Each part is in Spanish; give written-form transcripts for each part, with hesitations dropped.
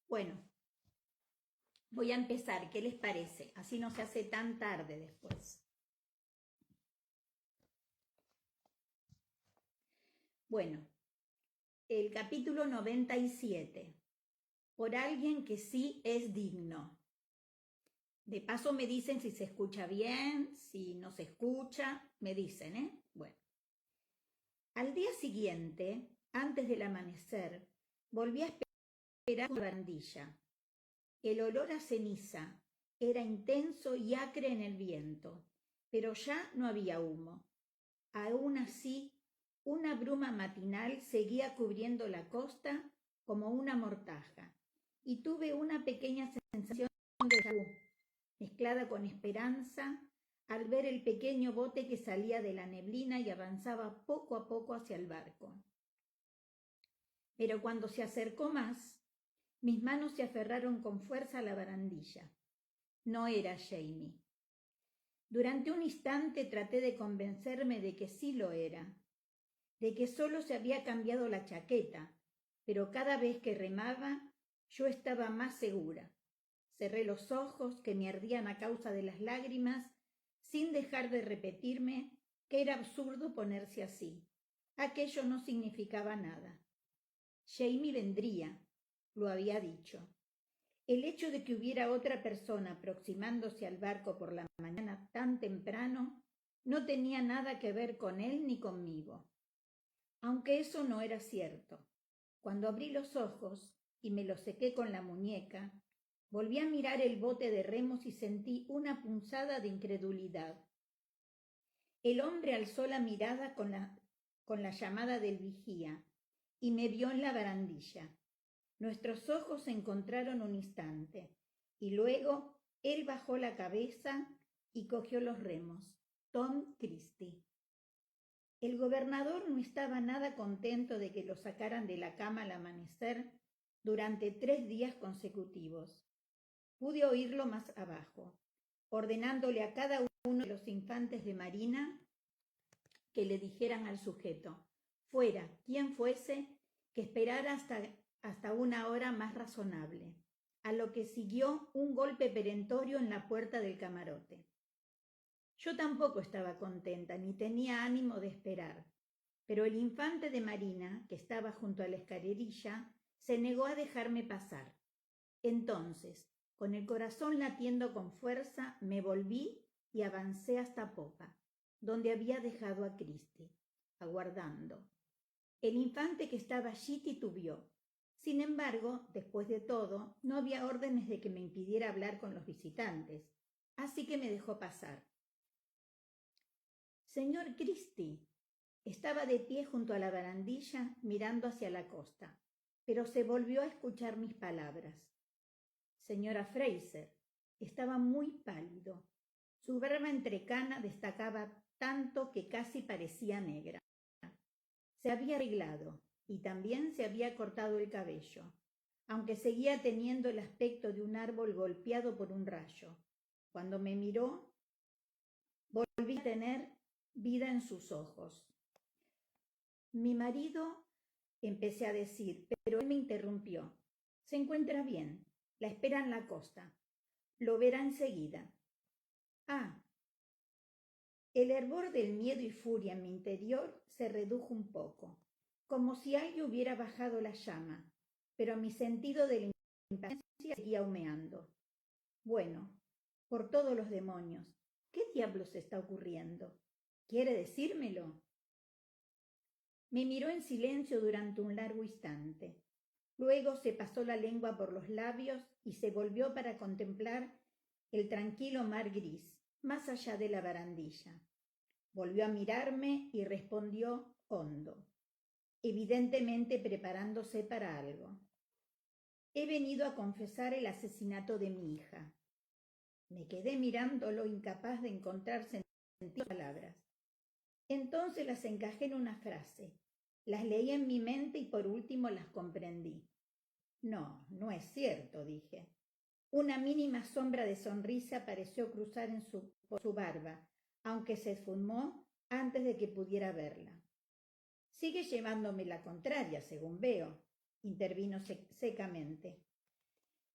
Bueno, voy a empezar. ¿Qué les parece? Así no se hace tan tarde después. Bueno, el capítulo 97. Por alguien que sí es digno. De paso me dicen si se escucha bien, si no se escucha, me dicen, ¿eh? Bueno. Al día siguiente, antes del amanecer, volví a esperar la barandilla. El olor a ceniza era intenso y acre en el viento, pero ya no había humo. Aún así, una bruma matinal seguía cubriendo la costa como una mortaja, y tuve una pequeña sensación de déjà vu, mezclada con esperanza, al ver el pequeño bote que salía de la neblina y avanzaba poco a poco hacia el barco. Pero cuando se acercó más, mis manos se aferraron con fuerza a la barandilla. No era Jamie. Durante un instante traté de convencerme de que sí lo era, de que solo se había cambiado la chaqueta, pero cada vez que remaba yo estaba más segura. Cerré los ojos que me ardían a causa de las lágrimas, sin dejar de repetirme que era absurdo ponerse así. Aquello no significaba nada. Jamie vendría, lo había dicho. El hecho de que hubiera otra persona aproximándose al barco por la mañana tan temprano no tenía nada que ver con él ni conmigo. Aunque eso no era cierto. Cuando abrí los ojos y me los sequé con la muñeca, volví a mirar el bote de remos y sentí una punzada de incredulidad. El hombre alzó la mirada con la llamada del vigía y me vio en la barandilla. Nuestros ojos se encontraron un instante y luego él bajó la cabeza y cogió los remos. Tom Christie. El gobernador no estaba nada contento de que lo sacaran de la cama al amanecer durante 3 días consecutivos. Pude oírlo más abajo, ordenándole a cada uno de los infantes de marina que le dijeran al sujeto, fuera quien fuese, que esperara hasta una hora más razonable, a lo que siguió un golpe perentorio en la puerta del camarote. Yo tampoco estaba contenta ni tenía ánimo de esperar, pero el infante de marina, que estaba junto a la escalerilla, se negó a dejarme pasar. Entonces, con el corazón latiendo con fuerza, me volví y avancé hasta popa, donde había dejado a Christie, aguardando. El infante que estaba allí titubeó. Sin embargo, después de todo, no había órdenes de que me impidiera hablar con los visitantes, así que me dejó pasar. Señor Christie. Estaba de pie junto a la barandilla mirando hacia la costa, pero se volvió a escuchar mis palabras. Señora Fraser. Estaba muy pálido. Su barba entrecana destacaba tanto que casi parecía negra. Se había arreglado y también se había cortado el cabello, aunque seguía teniendo el aspecto de un árbol golpeado por un rayo. Cuando me miró, volví a tener vida en sus ojos. Mi marido, empecé a decir, pero él me interrumpió. Se encuentra bien, la espera en la costa. Lo verá enseguida. Ah. El hervor del miedo y furia en mi interior se redujo un poco, como si alguien hubiera bajado la llama, pero mi sentido de la impaciencia seguía humeando. Bueno, por todos los demonios, ¿qué diablos está ocurriendo? ¿Quiere decírmelo? Me miró en silencio durante un largo instante. Luego se pasó la lengua por los labios y se volvió para contemplar el tranquilo mar gris, más allá de la barandilla. Volvió a mirarme y respondió hondo, evidentemente preparándose para algo. He venido a confesar el asesinato de mi hija. Me quedé mirándolo, incapaz de encontrar sentido en las palabras. Entonces las encajé en una frase. Las leí en mi mente y por último las comprendí. No, no es cierto, dije. Una mínima sombra de sonrisa pareció cruzar por su barba, aunque se esfumó antes de que pudiera verla. Sigue llevándome la contraria, según veo, intervino secamente.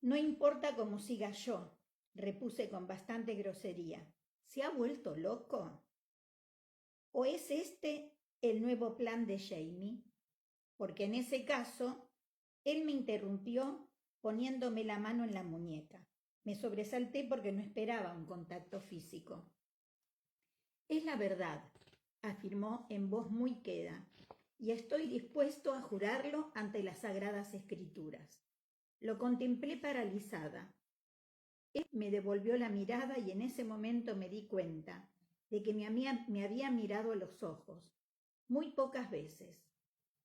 No importa cómo siga yo, repuse con bastante grosería. ¿Se ha vuelto loco? ¿O es este el nuevo plan de Jamie? Porque en ese caso, él me interrumpió poniéndome la mano en la muñeca. Me sobresalté porque no esperaba un contacto físico. Es la verdad, afirmó en voz muy queda, y estoy dispuesto a jurarlo ante las sagradas escrituras. Lo contemplé paralizada. Él me devolvió la mirada y en ese momento me di cuenta de que me había mirado a los ojos, muy pocas veces.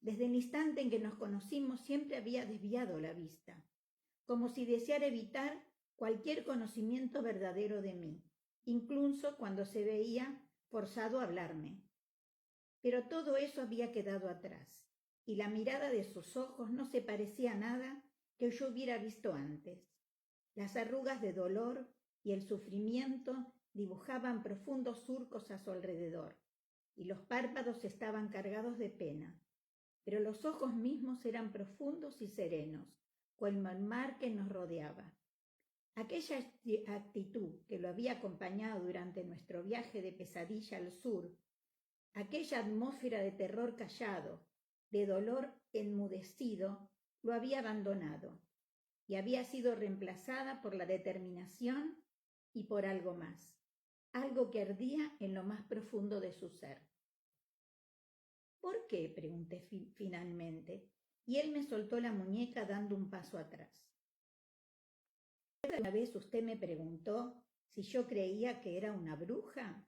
Desde el instante en que nos conocimos siempre había desviado la vista, como si deseara evitar cualquier conocimiento verdadero de mí, incluso cuando se veía forzado a hablarme. Pero todo eso había quedado atrás, y la mirada de sus ojos no se parecía a nada que yo hubiera visto antes. Las arrugas de dolor y el sufrimiento dibujaban profundos surcos a su alrededor, y los párpados estaban cargados de pena, pero los ojos mismos eran profundos y serenos, como el mar que nos rodeaba. Aquella actitud que lo había acompañado durante nuestro viaje de pesadilla al sur, aquella atmósfera de terror callado, de dolor enmudecido, lo había abandonado y había sido reemplazada por la determinación y por algo más, algo que ardía en lo más profundo de su ser. ¿Por qué?, pregunté finalmente, y él me soltó la muñeca dando un paso atrás. ¿Una vez usted me preguntó si yo creía que era una bruja?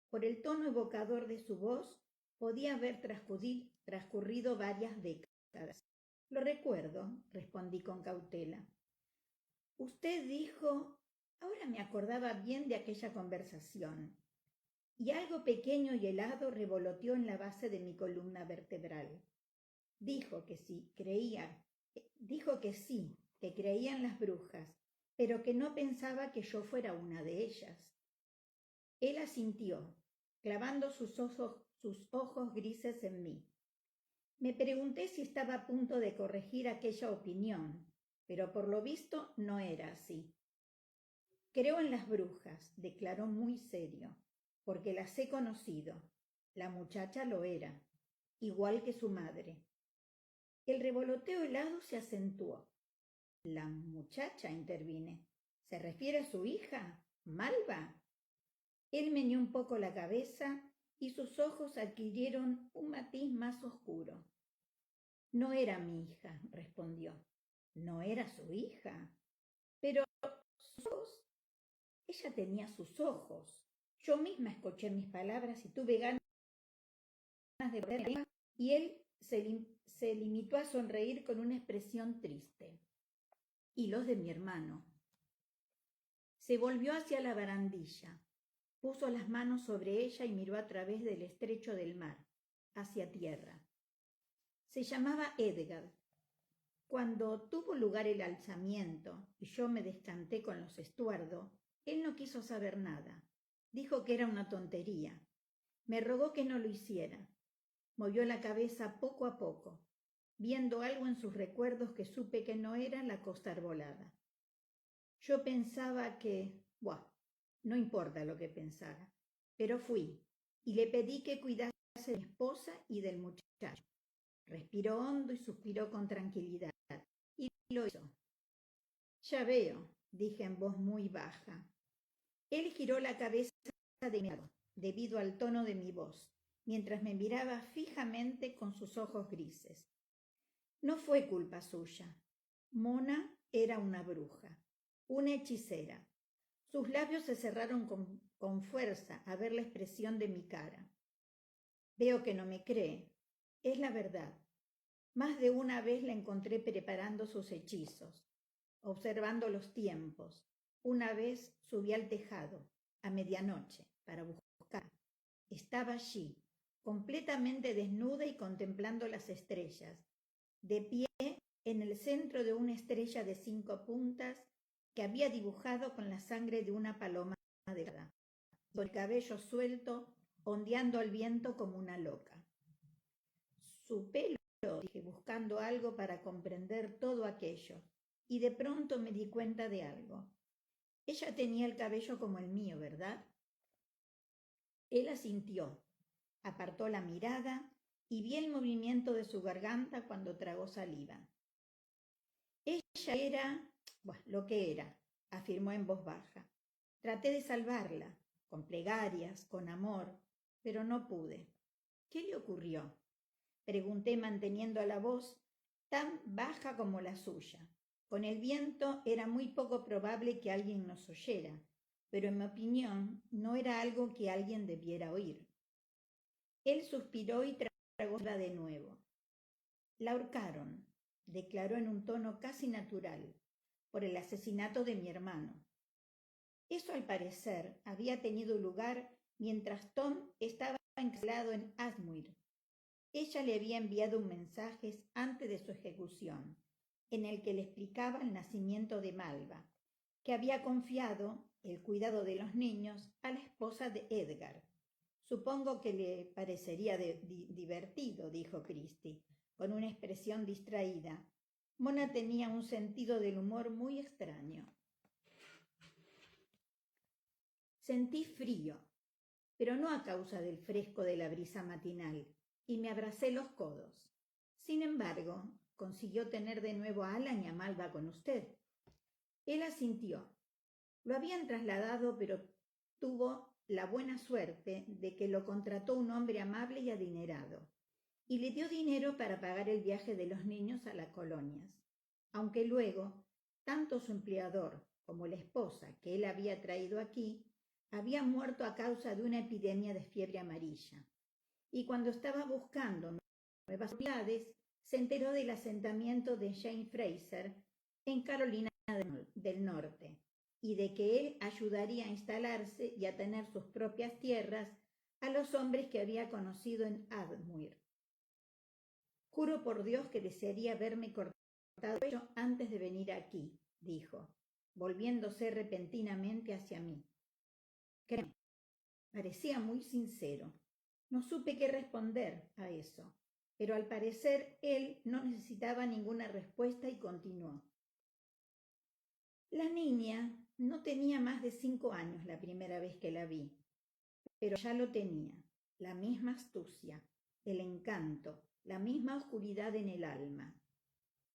Por el tono evocador de su voz, podía haber transcurrido varias décadas. Lo recuerdo, respondí con cautela. Usted dijo, ahora me acordaba bien de aquella conversación, y algo pequeño y helado revoloteó en la base de mi columna vertebral. Dijo que sí, que creía en las brujas, pero que no pensaba que yo fuera una de ellas. Él asintió, clavando sus ojos grises en mí. Me pregunté si estaba a punto de corregir aquella opinión, pero por lo visto no era así. Creo en las brujas, declaró muy serio, porque las he conocido. La muchacha lo era, igual que su madre. El revoloteo helado se acentuó. La muchacha, intervine. ¿Se refiere a su hija, Malva? Él meneó un poco la cabeza y sus ojos adquirieron un matiz más oscuro. No era mi hija, respondió. No era su hija. Pero sus ojos, ella tenía sus ojos. Yo misma escuché mis palabras y tuve ganas de perderla, y él se limitó a sonreír con una expresión triste. Y los de mi hermano. Se volvió hacia la barandilla, puso las manos sobre ella y miró a través del estrecho del mar, hacia tierra. Se llamaba Edgar. Cuando tuvo lugar el alzamiento y yo me descanté con los Estuardo, él no quiso saber nada. Dijo que era una tontería. Me rogó que no lo hiciera. Movió la cabeza poco a poco, viendo algo en sus recuerdos que supe que no era la costa arbolada. Yo pensaba que, no importa lo que pensara, pero fui y le pedí que cuidase de mi esposa y del muchacho. Respiró hondo y suspiró con tranquilidad, y lo hizo. Ya veo, dije en voz muy baja. Él giró la cabeza de miedo, debido al tono de mi voz, mientras me miraba fijamente con sus ojos grises. No fue culpa suya. Mona era una bruja, una hechicera. Sus labios se cerraron con fuerza a ver la expresión de mi cara. Veo que no me cree. Es la verdad. Más de una vez la encontré preparando sus hechizos, observando los tiempos. Una vez subí al tejado, a medianoche, para buscar. Estaba allí, completamente desnuda y contemplando las estrellas, de pie en el centro de una estrella de 5 puntas que había dibujado con la sangre de una paloma de verdad, con el cabello suelto, ondeando al viento como una loca. Su pelo, dije, buscando algo para comprender todo aquello. y de pronto me di cuenta de algo. Ella tenía el cabello como el mío, ¿verdad? Él asintió, apartó la mirada y vi el movimiento de su garganta cuando tragó saliva. Ella era, bueno, lo que era, afirmó en voz baja. Traté de salvarla, con plegarias, con amor, pero no pude. ¿Qué le ocurrió? Pregunté manteniendo la voz tan baja como la suya. Con el viento era muy poco probable que alguien nos oyera, pero en mi opinión no era algo que alguien debiera oír. Él suspiró y tragó de nuevo. La ahorcaron, declaró en un tono casi natural, por el asesinato de mi hermano. Eso, al parecer, había tenido lugar mientras Tom estaba encarcelado en Asmuir. Ella le había enviado un mensaje antes de su ejecución, en el que le explicaba el nacimiento de Malva, que había confiado el cuidado de los niños a la esposa de Edgar. Supongo que le parecería divertido, dijo Christie, con una expresión distraída. Mona tenía un sentido del humor muy extraño. Sentí frío, pero no a causa del fresco de la brisa matinal, y me abracé los codos. Sin embargo, consiguió tener de nuevo a Alan y a Malva con usted. Él asintió. Lo habían trasladado, pero tuvo la buena suerte de que lo contrató un hombre amable y adinerado, y le dio dinero para pagar el viaje de los niños a las colonias, aunque luego, tanto su empleador como la esposa que él había traído aquí, habían muerto a causa de una epidemia de fiebre amarilla. Y cuando estaba buscando nuevas propiedades, se enteró del asentamiento de Jane Fraser en Carolina del Norte, y de que él ayudaría a instalarse y a tener sus propias tierras a los hombres que había conocido en Asmuir. Juro por Dios que desearía verme cortado el cuello antes de venir aquí, dijo, volviéndose repentinamente hacia mí. Créeme, parecía muy sincero. No supe qué responder a eso, pero al parecer él no necesitaba ninguna respuesta y continuó. La niña no tenía más de 5 años la primera vez que la vi, pero ya lo tenía, la misma astucia, el encanto, la misma oscuridad en el alma.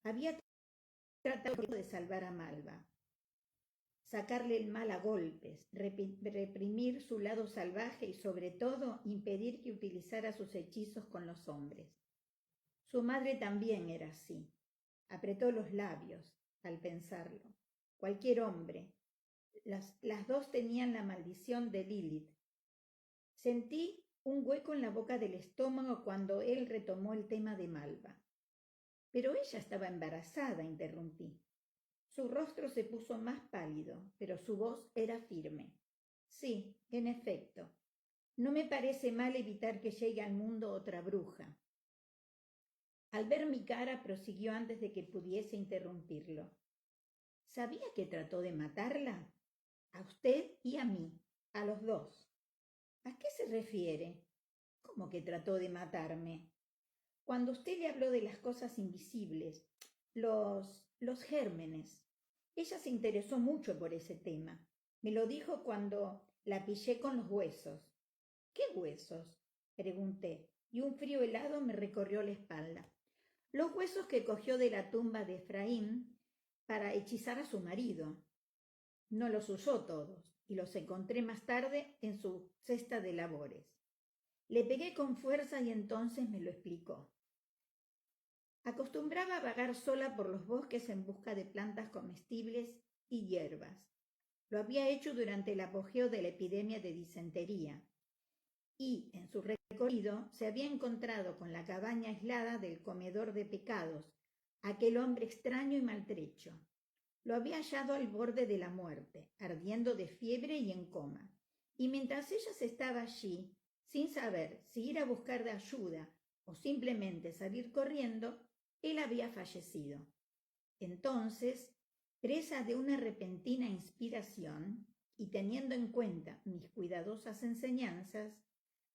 Había tratado de salvar a Malva, sacarle el mal a golpes, reprimir su lado salvaje y sobre todo impedir que utilizara sus hechizos con los hombres. Su madre también era así. Apretó los labios al pensarlo. Cualquier hombre. Las dos tenían la maldición de Lilith. Sentí un hueco en la boca del estómago cuando él retomó el tema de Malva. Pero ella estaba embarazada, interrumpí. Su rostro se puso más pálido, pero su voz era firme. Sí, en efecto. No me parece mal evitar que llegue al mundo otra bruja. Al ver mi cara, prosiguió antes de que pudiese interrumpirlo. ¿Sabía que trató de matarla? A usted y a mí, a los dos. ¿A qué se refiere? ¿Cómo que trató de matarme? Cuando usted le habló de las cosas invisibles, los gérmenes. Ella se interesó mucho por ese tema. Me lo dijo cuando la pillé con los huesos. ¿Qué huesos? Pregunté, y un frío helado me recorrió la espalda. Los huesos que cogió de la tumba de Efraín para hechizar a su marido. No los usó todos, y los encontré más tarde en su cesta de labores. Le pegué con fuerza y entonces me lo explicó. Acostumbraba a vagar sola por los bosques en busca de plantas comestibles y hierbas. Lo había hecho durante el apogeo de la epidemia de disentería, y en su recorrido se había encontrado con la cabaña aislada del comedor de pecados, aquel hombre extraño y maltrecho. Lo había hallado al borde de la muerte, ardiendo de fiebre y en coma, y mientras ella estaba allí, sin saber si ir a buscar de ayuda o simplemente salir corriendo, él había fallecido. Entonces, presa de una repentina inspiración, y teniendo en cuenta mis cuidadosas enseñanzas,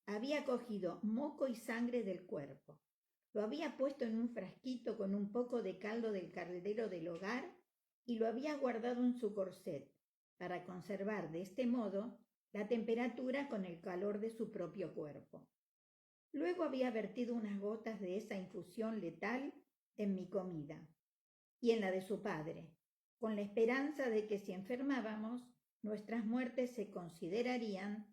había cogido moco y sangre del cuerpo. Lo había puesto en un frasquito con un poco de caldo del caldero del hogar y lo había guardado en su corset para conservar de este modo la temperatura con el calor de su propio cuerpo. Luego había vertido unas gotas de esa infusión letal en mi comida y en la de su padre, con la esperanza de que si enfermábamos, nuestras muertes se considerarían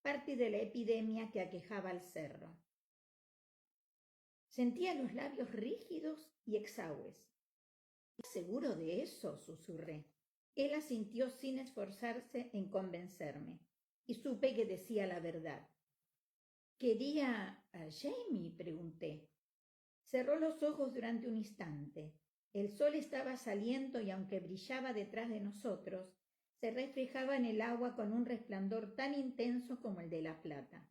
parte de la epidemia que aquejaba al cerro. Sentía los labios rígidos y exangües. ¿Estás seguro de eso?, susurré. Él asintió sin esforzarse en convencerme, y supe que decía la verdad. ¿Quería a Jamie?, pregunté. Cerró los ojos durante un instante. El sol estaba saliendo y aunque brillaba detrás de nosotros, se reflejaba en el agua con un resplandor tan intenso como el de la plata.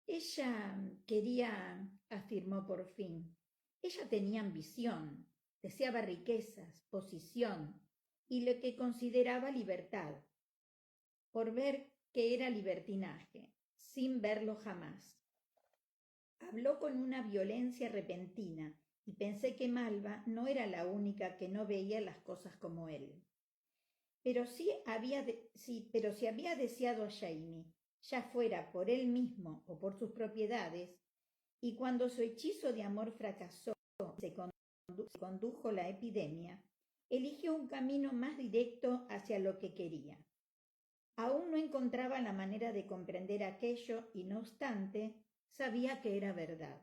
Ella quería, afirmó por fin. Ella tenía ambición, deseaba riquezas, posición y lo que consideraba libertad, por ver que era libertinaje, sin verlo jamás. Habló con una violencia repentina y pensé que Malva no era la única que no veía las cosas como él. Pero si había deseado a Jamie, ya fuera por él mismo o por sus propiedades, y cuando su hechizo de amor fracasó y se condujo la epidemia, eligió un camino más directo hacia lo que quería. Aún no encontraba la manera de comprender aquello y, no obstante, sabía que era verdad.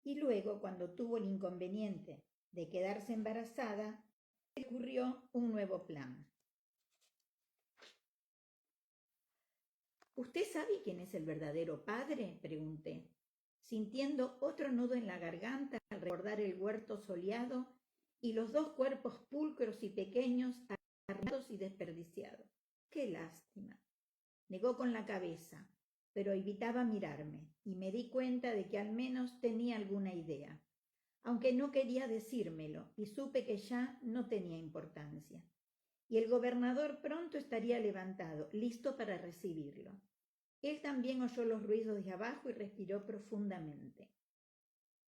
Y luego, cuando tuvo el inconveniente de quedarse embarazada, le ocurrió un nuevo plan. ¿Usted sabe quién es el verdadero padre?, pregunté, sintiendo otro nudo en la garganta al recordar el huerto soleado y los dos cuerpos pulcros y pequeños, arruinados y desperdiciados. ¡Qué lástima! Negó con la cabeza, pero evitaba mirarme, y me di cuenta de que al menos tenía alguna idea, aunque no quería decírmelo, y supe que ya no tenía importancia. Y el gobernador pronto estaría levantado, listo para recibirlo. Él también oyó los ruidos de abajo y respiró profundamente.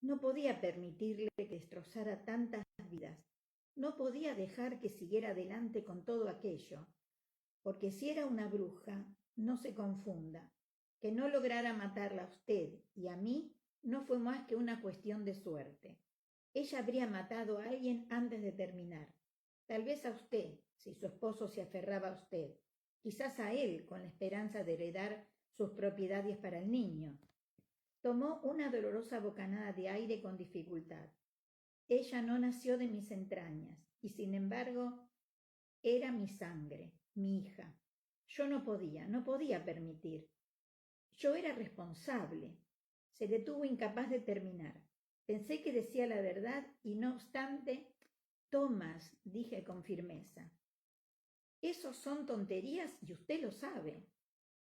No podía permitirle que destrozara tantas vidas. No podía dejar que siguiera adelante con todo aquello, porque si era una bruja, no se confunda, que no lograra matarla a usted y a mí no fue más que una cuestión de suerte. Ella habría matado a alguien antes de terminar. Tal vez a usted, si su esposo se aferraba a usted. Quizás a él, con la esperanza de heredar sus propiedades para el niño. Tomó una dolorosa bocanada de aire con dificultad. Ella no nació de mis entrañas, y sin embargo, era mi sangre, mi hija. Yo no podía permitir. Yo era responsable. Se detuvo incapaz de terminar. Pensé que decía la verdad y no obstante, Tomás, dije con firmeza. Esos son tonterías y usted lo sabe.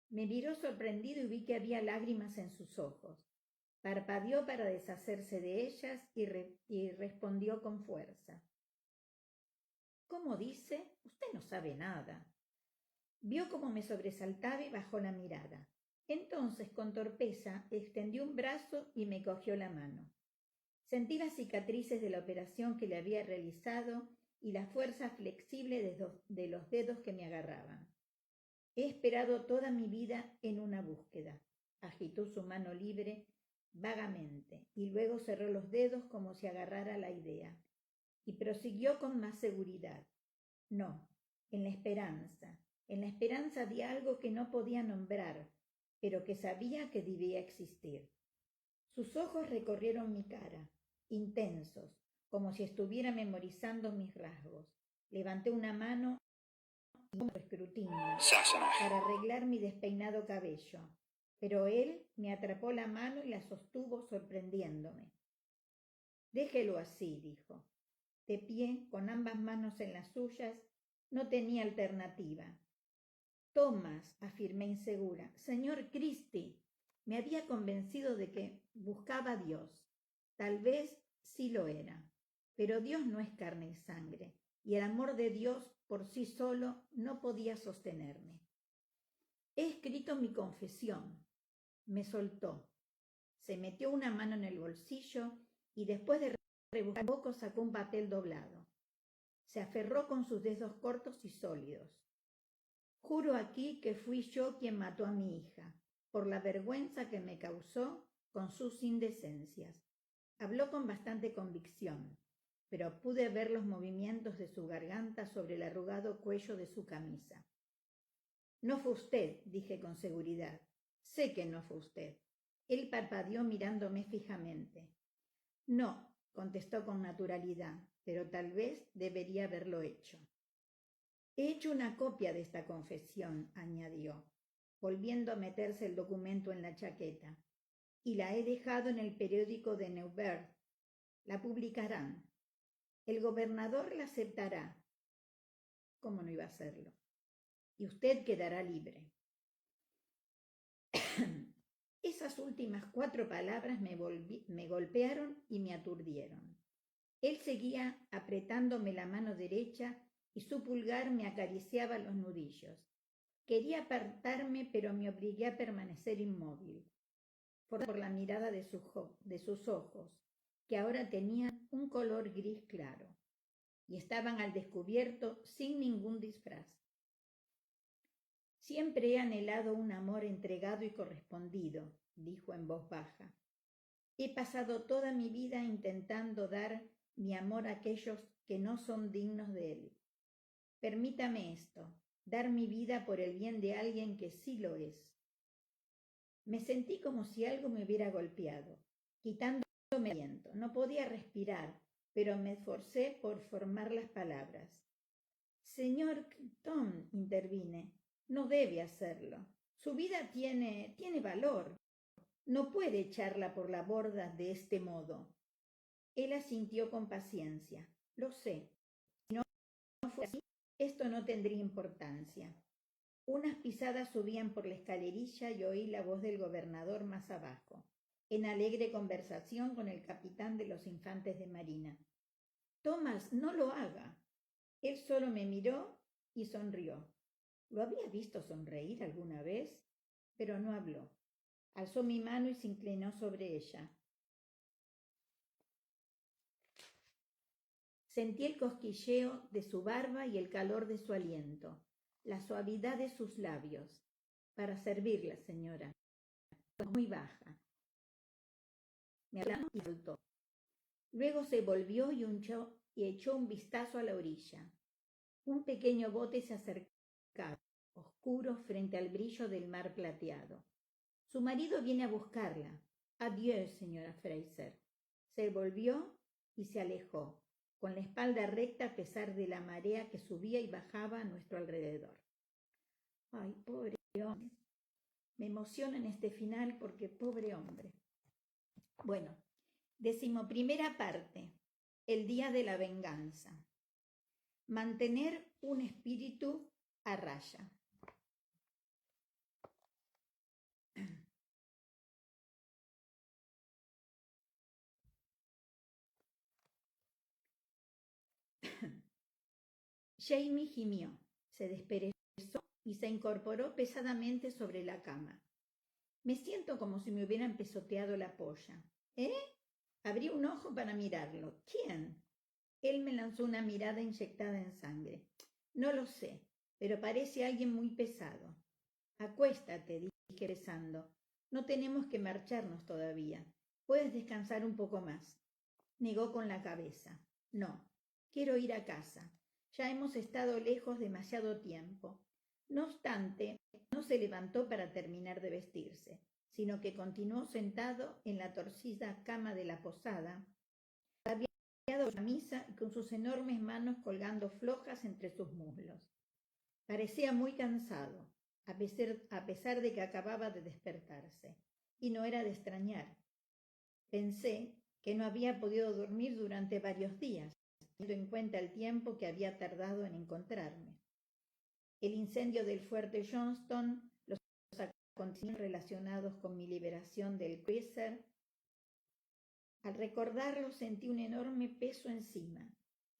Me miró sorprendido y vi que había lágrimas en sus ojos. Parpadeó para deshacerse de ellas y respondió con fuerza. ¿Cómo dice? Usted no sabe nada. Vio cómo me sobresaltaba y bajó la mirada. Entonces, con torpeza, extendió un brazo y me cogió la mano. Sentí las cicatrices de la operación que le había realizado y la fuerza flexible de los dedos que me agarraban. He esperado toda mi vida en una búsqueda. Agitó su mano libre vagamente y luego cerró los dedos como si agarrara la idea. Y prosiguió con más seguridad. No, en la esperanza de algo que no podía nombrar, pero que sabía que debía existir. Sus ojos recorrieron mi cara, intensos, como si estuviera memorizando mis rasgos. Levanté una mano y un escrutinio para arreglar mi despeinado cabello, pero él me atrapó la mano y la sostuvo sorprendiéndome. Déjelo así, dijo. De pie, con ambas manos en las suyas, no tenía alternativa. Tomás, afirmé insegura. Señor Christie, me había convencido de que buscaba a Dios. Tal vez sí lo era, pero Dios no es carne y sangre, y el amor de Dios por sí solo no podía sostenerme. He escrito mi confesión. Me soltó. Se metió una mano en el bolsillo y después de rebuscar un poco sacó un papel doblado. Se aferró con sus dedos cortos y sólidos. Juro aquí que fui yo quien mató a mi hija, por la vergüenza que me causó con sus indecencias. Habló con bastante convicción, pero pude ver los movimientos de su garganta sobre el arrugado cuello de su camisa. No fue usted, dije con seguridad. Sé que no fue usted. Él parpadeó mirándome fijamente. No, contestó con naturalidad, pero tal vez debería haberlo hecho. He hecho una copia de esta confesión, añadió, volviendo a meterse el documento en la chaqueta, y la he dejado en el periódico de Nevers. La publicarán. El gobernador la aceptará. ¿Cómo no iba a hacerlo? Y usted quedará libre. Esas últimas 4 palabras me golpearon y me aturdieron. Él seguía apretándome la mano derecha y su pulgar me acariciaba los nudillos. Quería apartarme, pero me obligué a permanecer inmóvil, por la mirada de sus ojos, que ahora tenían un color gris claro, y estaban al descubierto sin ningún disfraz. Siempre he anhelado un amor entregado y correspondido, dijo en voz baja. He pasado toda mi vida intentando dar mi amor a aquellos que no son dignos de él. Permítame esto, dar mi vida por el bien de alguien que sí lo es. Me sentí como si algo me hubiera golpeado, quitándome el aliento. No podía respirar, pero me esforcé por formar las palabras. Señor Tom, intervine, no debe hacerlo. Su vida tiene valor. No puede echarla por la borda de este modo. Él asintió con paciencia. Lo sé. Si no fuera así, esto no tendría importancia. Unas pisadas subían por la escalerilla y oí la voz del gobernador más abajo, en alegre conversación con el capitán de los infantes de marina. Thomas, no lo haga. Él solo me miró y sonrió. ¿Lo había visto sonreír alguna vez? Pero no habló. Alzó mi mano y se inclinó sobre ella. Sentí el cosquilleo de su barba y el calor de su aliento, la suavidad de sus labios. Para servirla, señora. Muy baja. Me habló y soltó. Luego se volvió y echó un vistazo a la orilla. Un pequeño bote se acercaba, oscuro frente al brillo del mar plateado. Su marido viene a buscarla. Adiós, señora Fraser. Se volvió y se alejó, con la espalda recta a pesar de la marea que subía y bajaba a nuestro alrededor. Ay, pobre hombre. Me emociona en este final porque pobre hombre. Bueno, 11ª parte. El día de la venganza. Mantener un espíritu a raya. Jamie gimió, se desperezó y se incorporó pesadamente sobre la cama. Me siento como si me hubieran pisoteado la polla. ¿Eh? Abrí un ojo para mirarlo. ¿Quién? Él me lanzó una mirada inyectada en sangre. No lo sé, pero parece alguien muy pesado. Acuéstate, dije rezando. No tenemos que marcharnos todavía. Puedes descansar un poco más. Negó con la cabeza. No, quiero ir a casa. Ya hemos estado lejos demasiado tiempo. No obstante, no se levantó para terminar de vestirse, sino que continuó sentado en la torcida cama de la posada, la camisa y con sus enormes manos colgando flojas entre sus muslos. Parecía muy cansado, a pesar de que acababa de despertarse, y no era de extrañar. Pensé que no había podido dormir durante varios días, teniendo en cuenta el tiempo que había tardado en encontrarme. El incendio del fuerte Johnston, los acontecimientos relacionados con mi liberación del cruiser. Al recordarlo sentí un enorme peso encima.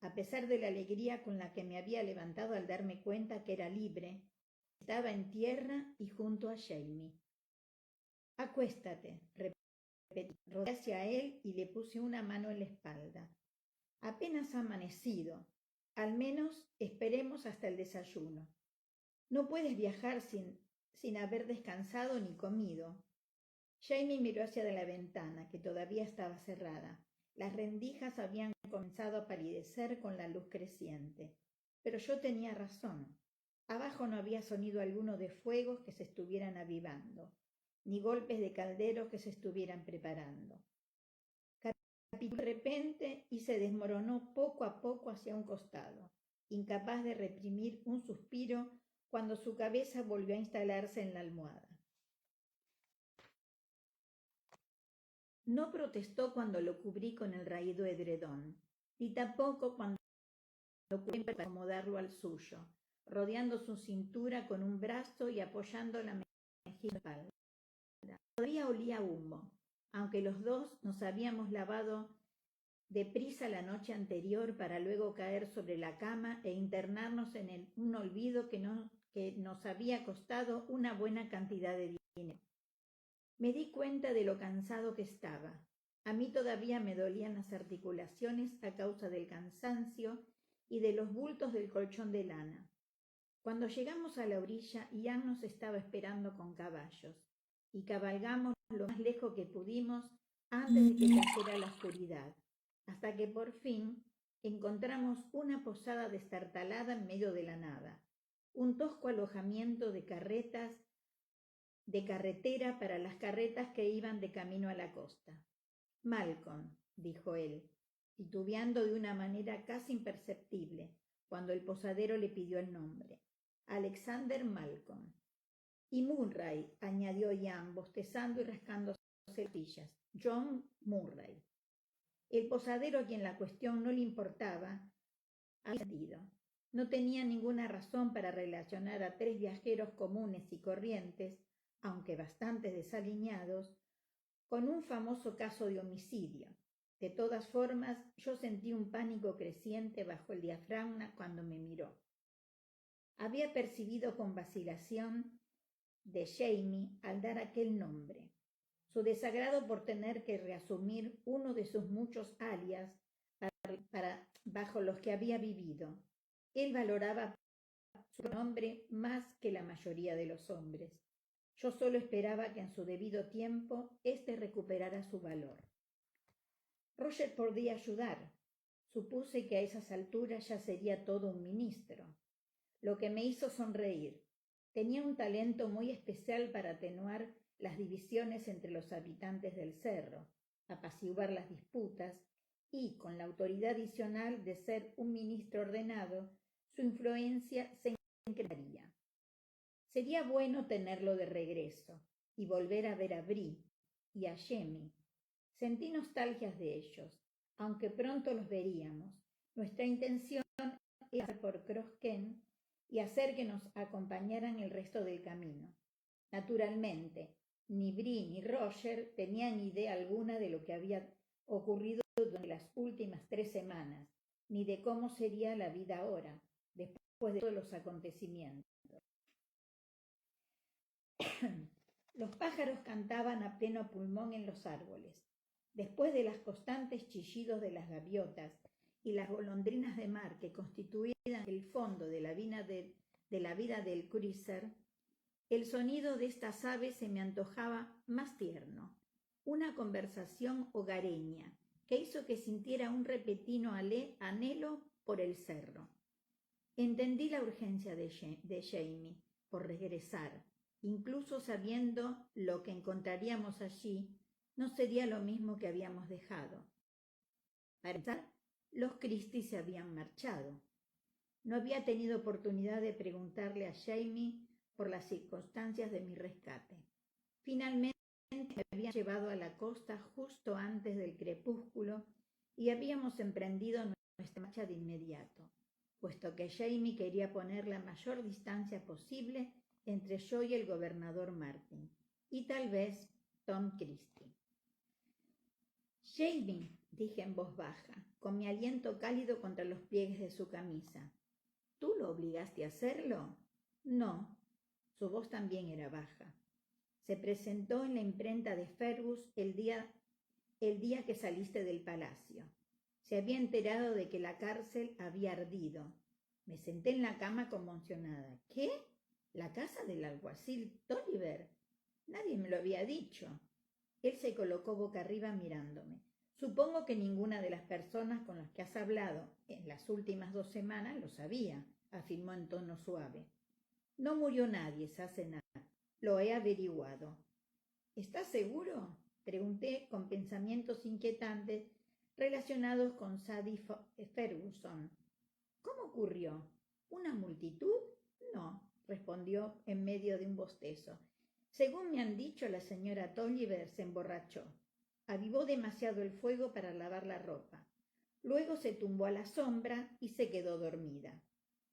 A pesar de la alegría con la que me había levantado al darme cuenta que era libre, estaba en tierra y junto a Jamie. Acuéstate, repetí. Rodé hacia él y le puse una mano en la espalda. Apenas ha amanecido. Al menos esperemos hasta el desayuno. No puedes viajar sin haber descansado ni comido. Jamie miró hacia la ventana, que todavía estaba cerrada. Las rendijas habían comenzado a palidecer con la luz creciente. Pero yo tenía razón. Abajo no había sonido alguno de fuegos que se estuvieran avivando, ni golpes de calderos que se estuvieran preparando. Capituló de repente y se desmoronó poco a poco hacia un costado, incapaz de reprimir un suspiro cuando su cabeza volvió a instalarse en la almohada. No protestó cuando lo cubrí con el raído edredón, ni tampoco cuando lo cubrí para acomodarlo al suyo, rodeando su cintura con un brazo y apoyando la mejilla en la espalda. Todavía olía humo, aunque los dos nos habíamos lavado deprisa la noche anterior para luego caer sobre la cama e internarnos en un olvido que nos había costado una buena cantidad de dinero. Me di cuenta de lo cansado que estaba. A mí todavía me dolían las articulaciones a causa del cansancio y de los bultos del colchón de lana. Cuando llegamos a la orilla, Ian nos estaba esperando con caballos, y cabalgamos lo más lejos que pudimos antes de que cayera la oscuridad, hasta que por fin encontramos una posada destartalada en medio de la nada, un tosco alojamiento de carretera para las carretas que iban de camino a la costa. Malcolm, dijo él, titubeando de una manera casi imperceptible, cuando el posadero le pidió el nombre. Alexander Malcolm. Y Murray, añadió Ian, bostezando y rascándose las costillas. John Murray. El posadero, a quien la cuestión no le importaba, había sentido. No tenía ninguna razón para relacionar a tres viajeros comunes y corrientes, aunque bastante desaliñados, con un famoso caso de homicidio. De todas formas, yo sentí un pánico creciente bajo el diafragma cuando me miró. Había percibido con vacilación de Jamie al dar aquel nombre, su desagrado por tener que reasumir uno de sus muchos alias bajo los que había vivido. Él valoraba su nombre más que la mayoría de los hombres. Yo solo esperaba que en su debido tiempo éste recuperara su valor. Roger podía ayudar. Supuse que a esas alturas ya sería todo un ministro, lo que me hizo sonreír. Tenía un talento muy especial para atenuar las divisiones entre los habitantes del cerro, apaciguar las disputas y, con la autoridad adicional de ser un ministro ordenado, su influencia se incrementaría. Sería bueno tenerlo de regreso y volver a ver a Bree y a Jamie. Sentí nostalgias de ellos, aunque pronto los veríamos. Nuestra intención era pasar por Cross Kent y hacer que nos acompañaran el resto del camino. Naturalmente, ni Bree ni Roger tenían idea alguna de lo que había ocurrido durante las últimas 3 semanas, ni de cómo sería la vida ahora, después de todos los acontecimientos. Los pájaros cantaban a pleno pulmón en los árboles. Después de los constantes chillidos de las gaviotas y las golondrinas de mar que constituían el fondo de la vida del cruiser, el sonido de estas aves se me antojaba más tierno, una conversación hogareña que hizo que sintiera un repentino anhelo por el cerro. Entendí la urgencia de Jamie por regresar, incluso sabiendo lo que encontraríamos allí, no sería lo mismo que habíamos dejado. Para empezar, los Christie se habían marchado. No había tenido oportunidad de preguntarle a Jamie por las circunstancias de mi rescate. Finalmente me habían llevado a la costa justo antes del crepúsculo y habíamos emprendido nuestra marcha de inmediato, puesto que Jamie quería poner la mayor distancia posible entre yo y el gobernador Martin, y tal vez Tom Christie. Jamie, dije en voz baja, con mi aliento cálido contra los pliegues de su camisa. ¿Tú lo obligaste a hacerlo? No. Su voz también era baja. Se presentó en la imprenta de Fergus el día que saliste del palacio. Se había enterado de que la cárcel había ardido. Me senté en la cama conmocionada. ¿Qué? ¿La casa del alguacil Tolliver? Nadie me lo había dicho. Él se colocó boca arriba mirándome. Supongo que ninguna de las personas con las que has hablado en las últimas 2 semanas lo sabía, afirmó en tono suave. No murió nadie esa cena. Lo he averiguado. ¿Estás seguro? Pregunté con pensamientos inquietantes relacionados con Sadie Ferguson. ¿Cómo ocurrió? ¿Una multitud? No, respondió en medio de un bostezo. Según me han dicho, la señora Tolliver se emborrachó. Avivó demasiado el fuego para lavar la ropa. Luego se tumbó a la sombra y se quedó dormida.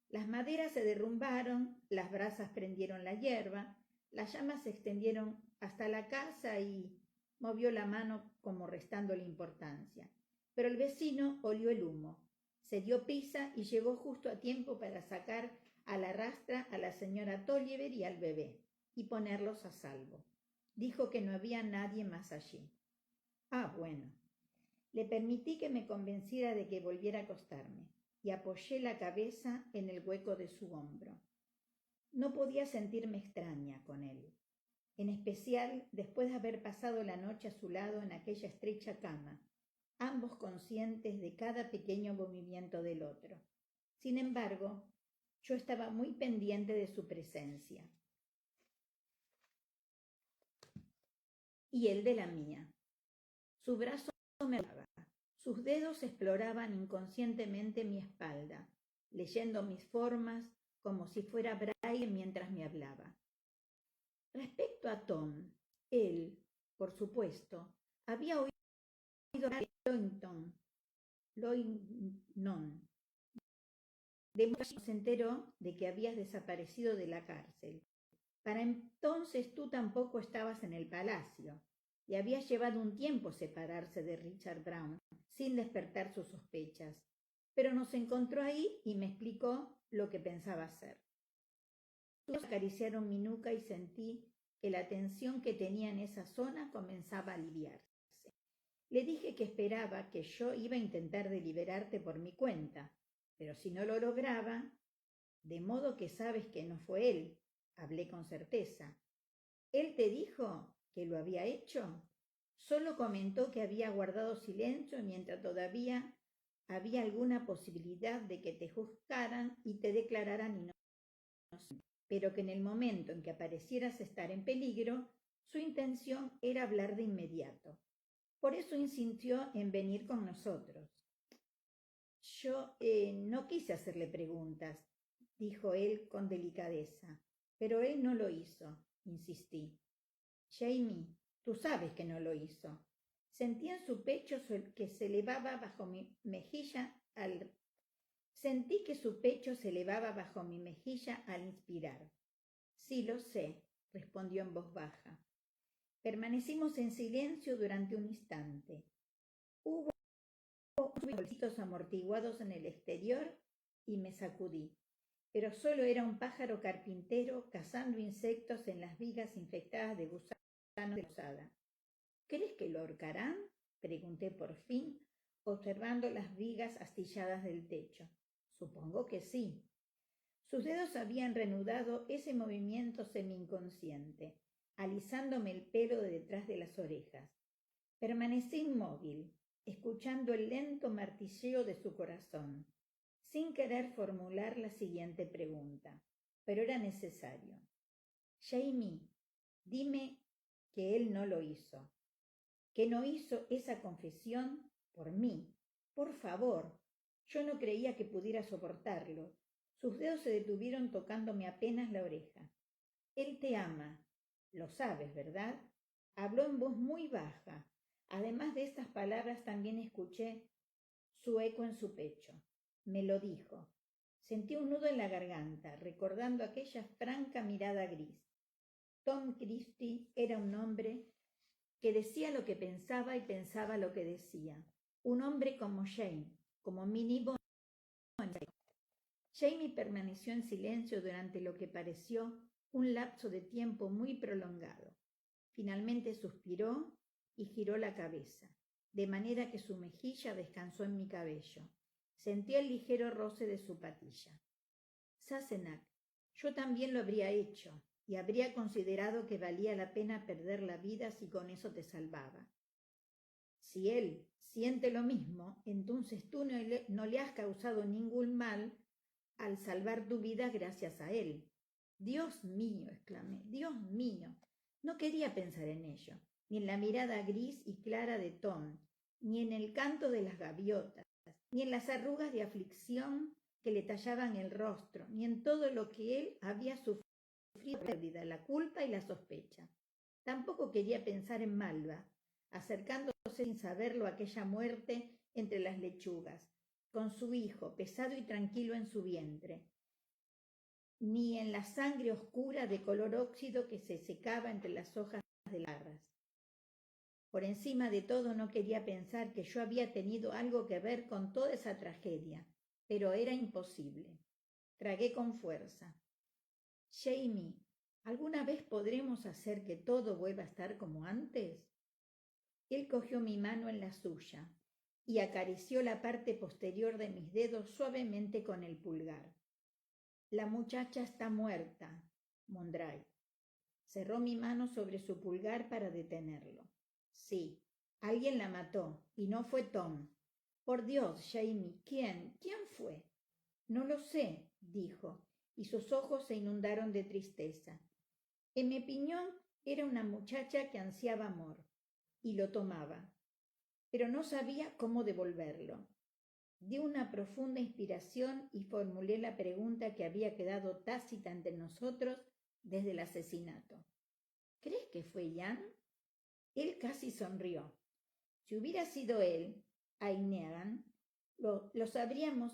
Las maderas se derrumbaron, las brasas prendieron la hierba, las llamas se extendieron hasta la casa y movió la mano como restándole importancia. Pero el vecino olió el humo, se dio prisa y llegó justo a tiempo para sacar a la rastra a la señora Tolliver y al bebé y ponerlos a salvo. Dijo que no había nadie más allí. Ah, bueno. Le permití que me convenciera de que volviera a acostarme y apoyé la cabeza en el hueco de su hombro. No podía sentirme extraña con él, en especial después de haber pasado la noche a su lado en aquella estrecha cama, ambos conscientes de cada pequeño movimiento del otro. Sin embargo, yo estaba muy pendiente de su presencia y él de la mía. Su brazo me hablaba. Sus dedos exploraban inconscientemente mi espalda, leyendo mis formas como si fuera braille mientras me hablaba. Respecto a Tom, él, por supuesto, había oído hablar de Loignon. De modo que se enteró de que habías desaparecido de la cárcel. Para entonces tú tampoco estabas en el palacio y había llevado un tiempo separarse de Richard Brown sin despertar sus sospechas, pero nos encontró ahí y me explicó lo que pensaba hacer. Acariciaron mi nuca y sentí que la tensión que tenía en esa zona comenzaba a aliviarse. Le dije que esperaba que yo iba a intentar deliberarte por mi cuenta, pero si no lo lograba, de modo que sabes que no fue él, hablé con certeza. ¿Él te dijo que lo había hecho? Solo comentó que había guardado silencio mientras todavía había alguna posibilidad de que te juzgaran y te declararan inocente, pero que en el momento en que aparecieras estar en peligro, su intención era hablar de inmediato. Por eso insistió en venir con nosotros. Yo no quise hacerle preguntas, dijo él con delicadeza, pero él no lo hizo, insistí. Jamie, tú sabes que no lo hizo. Sentí en su pecho que se elevaba bajo mi mejilla Sentí que su pecho se elevaba bajo mi mejilla al inspirar. Sí, lo sé, respondió en voz baja. Permanecimos en silencio durante un instante. Hubo bolsitos amortiguados en el exterior y me sacudí. Pero solo era un pájaro carpintero cazando insectos en las vigas infectadas de gusanos de posada. ¿Crees que lo ahorcarán? Pregunté por fin, observando las vigas astilladas del techo. Supongo que sí. Sus dedos habían reanudado ese movimiento semi-inconsciente, alisándome el pelo de detrás de las orejas. Permanecí inmóvil, escuchando el lento martilleo de su corazón, sin querer formular la siguiente pregunta, pero era necesario. Jamie, dime que él no lo hizo, que no hizo esa confesión por mí. Por favor, yo no creía que pudiera soportarlo. Sus dedos se detuvieron tocándome apenas la oreja. Él te ama, lo sabes, ¿verdad? Habló en voz muy baja. Además de estas palabras también escuché su eco en su pecho. Me lo dijo. Sentí un nudo en la garganta, recordando aquella franca mirada gris. Tom Christie era un hombre que decía lo que pensaba y pensaba lo que decía. Un hombre como Jane, como Minnie Bonnet. Jamie permaneció en silencio durante lo que pareció un lapso de tiempo muy prolongado. Finalmente suspiró y giró la cabeza. de manera que su mejilla descansó en mi cabello. Sentí el ligero roce de su patilla. Sassenach, yo también lo habría hecho, y habría considerado que valía la pena perder la vida si con eso te salvaba. Si él siente lo mismo, entonces tú no le has causado ningún mal al salvar tu vida gracias a él. Dios mío, exclamé, Dios mío. No quería pensar en ello, ni en la mirada gris y clara de Tom, ni en el canto de las gaviotas, ni en las arrugas de aflicción que le tallaban el rostro, ni en todo lo que él había sufrido, la pérdida, la culpa y la sospecha. Tampoco quería pensar en Malva, acercándose sin saberlo a aquella muerte entre las lechugas, con su hijo pesado y tranquilo en su vientre, ni en la sangre oscura de color óxido que se secaba entre las hojas de las garras. Por encima de todo no quería pensar que yo había tenido algo que ver con toda esa tragedia, pero era imposible. Tragué con fuerza. Jamie, ¿alguna vez podremos hacer que todo vuelva a estar como antes? Él cogió mi mano en la suya y acarició la parte posterior de mis dedos suavemente con el pulgar. La muchacha está muerta, Mondray. Cerró mi mano sobre su pulgar para detenerlo. Sí, alguien la mató, y no fue Tom. Por Dios, Jamie, ¿quién? ¿Quién fue? No lo sé, dijo, y sus ojos se inundaron de tristeza. En mi opinión, era una muchacha que ansiaba amor, y lo tomaba, pero no sabía cómo devolverlo. Di una profunda inspiración y formulé la pregunta que había quedado tácita entre nosotros desde el asesinato. ¿Crees que fue Jan? Él casi sonrió. Si hubiera sido él, Ainegan, lo sabríamos.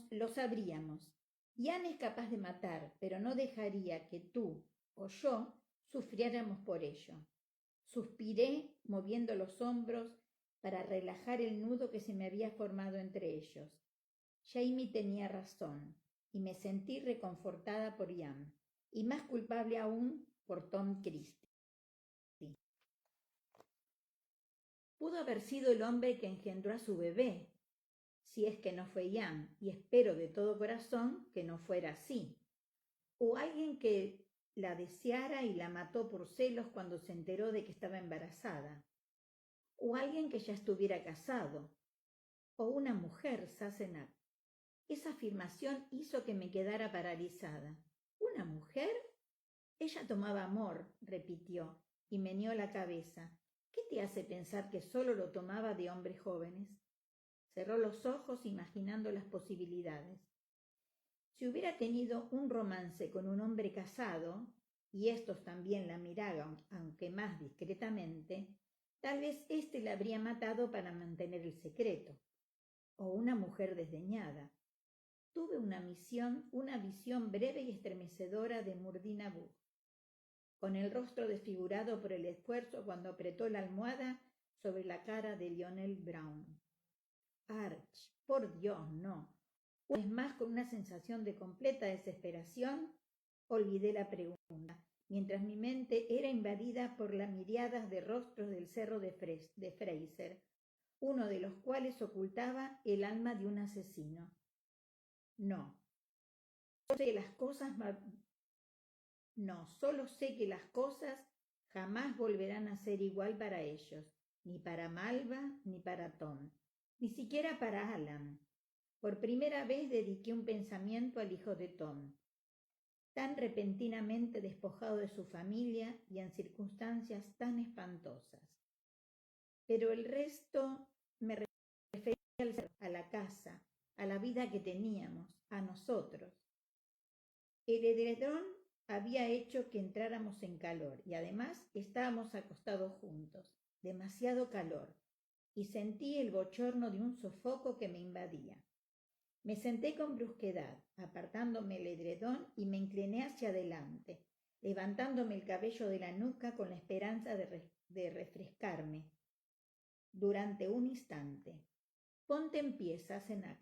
Jan es capaz de matar, pero no dejaría que tú o yo sufriéramos por ello. Suspiré, moviendo los hombros para relajar el nudo que se me había formado entre ellos. Jamie tenía razón, y me sentí reconfortada por Jan, y más culpable aún por Tom Christie. Pudo haber sido el hombre que engendró a su bebé, si es que no fue Jan, y espero de todo corazón que no fuera así. O alguien que la deseara y la mató por celos cuando se enteró de que estaba embarazada. O alguien que ya estuviera casado. O una mujer, Sassenach. Esa afirmación hizo que me quedara paralizada. ¿Una mujer? Ella tomaba amor, repitió, y meneó la cabeza. ¿Qué te hace pensar que solo lo tomaba de hombres jóvenes? Cerró los ojos imaginando las posibilidades. Si hubiera tenido un romance con un hombre casado, y estos también la miraban, aunque más discretamente, tal vez éste la habría matado para mantener el secreto. O una mujer desdeñada. Tuve una visión breve y estremecedora de Murdina Bug, con el rostro desfigurado por el esfuerzo cuando apretó la almohada sobre la cara de Lionel Brown. Arch, por Dios, no. Una vez más, con una sensación de completa desesperación, olvidé la pregunta, mientras mi mente era invadida por las miriadas de rostros del cerro de Fraser, uno de los cuales ocultaba el alma de un asesino. No, solo sé que las cosas jamás volverán a ser igual para ellos, ni para Malva, ni para Tom, ni siquiera para Alan. Por primera vez dediqué un pensamiento al hijo de Tom, tan repentinamente despojado de su familia y en circunstancias tan espantosas. Pero el resto me refería a la casa, a la vida que teníamos, a nosotros. El edredón había hecho que entráramos en calor y además estábamos acostados juntos, demasiado calor, y sentí el bochorno de un sofoco que me invadía. Me senté con brusquedad, apartándome el edredón y me incliné hacia adelante, levantándome el cabello de la nuca con la esperanza de refrescarme. Durante un instante. Ponte en pie, Sassenach.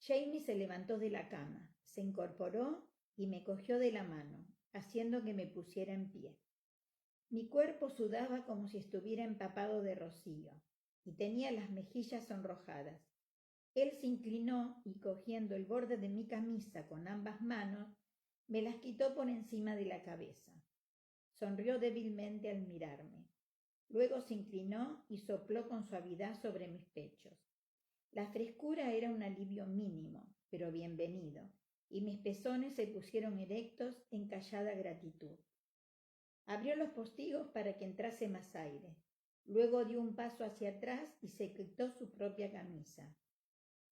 Jamie se levantó de la cama, se incorporó y me cogió de la mano, haciendo que me pusiera en pie. Mi cuerpo sudaba como si estuviera empapado de rocío. y tenía las mejillas sonrojadas. Él se inclinó y, cogiendo el borde de mi camisa con ambas manos, me las quitó por encima de la cabeza. Sonrió débilmente al mirarme. Luego se inclinó y sopló con suavidad sobre mis pechos. La frescura era un alivio mínimo, pero bienvenido, y mis pezones se pusieron erectos en callada gratitud. Abrió los postigos para que entrase más aire. Luego dio un paso hacia atrás y se quitó su propia camisa.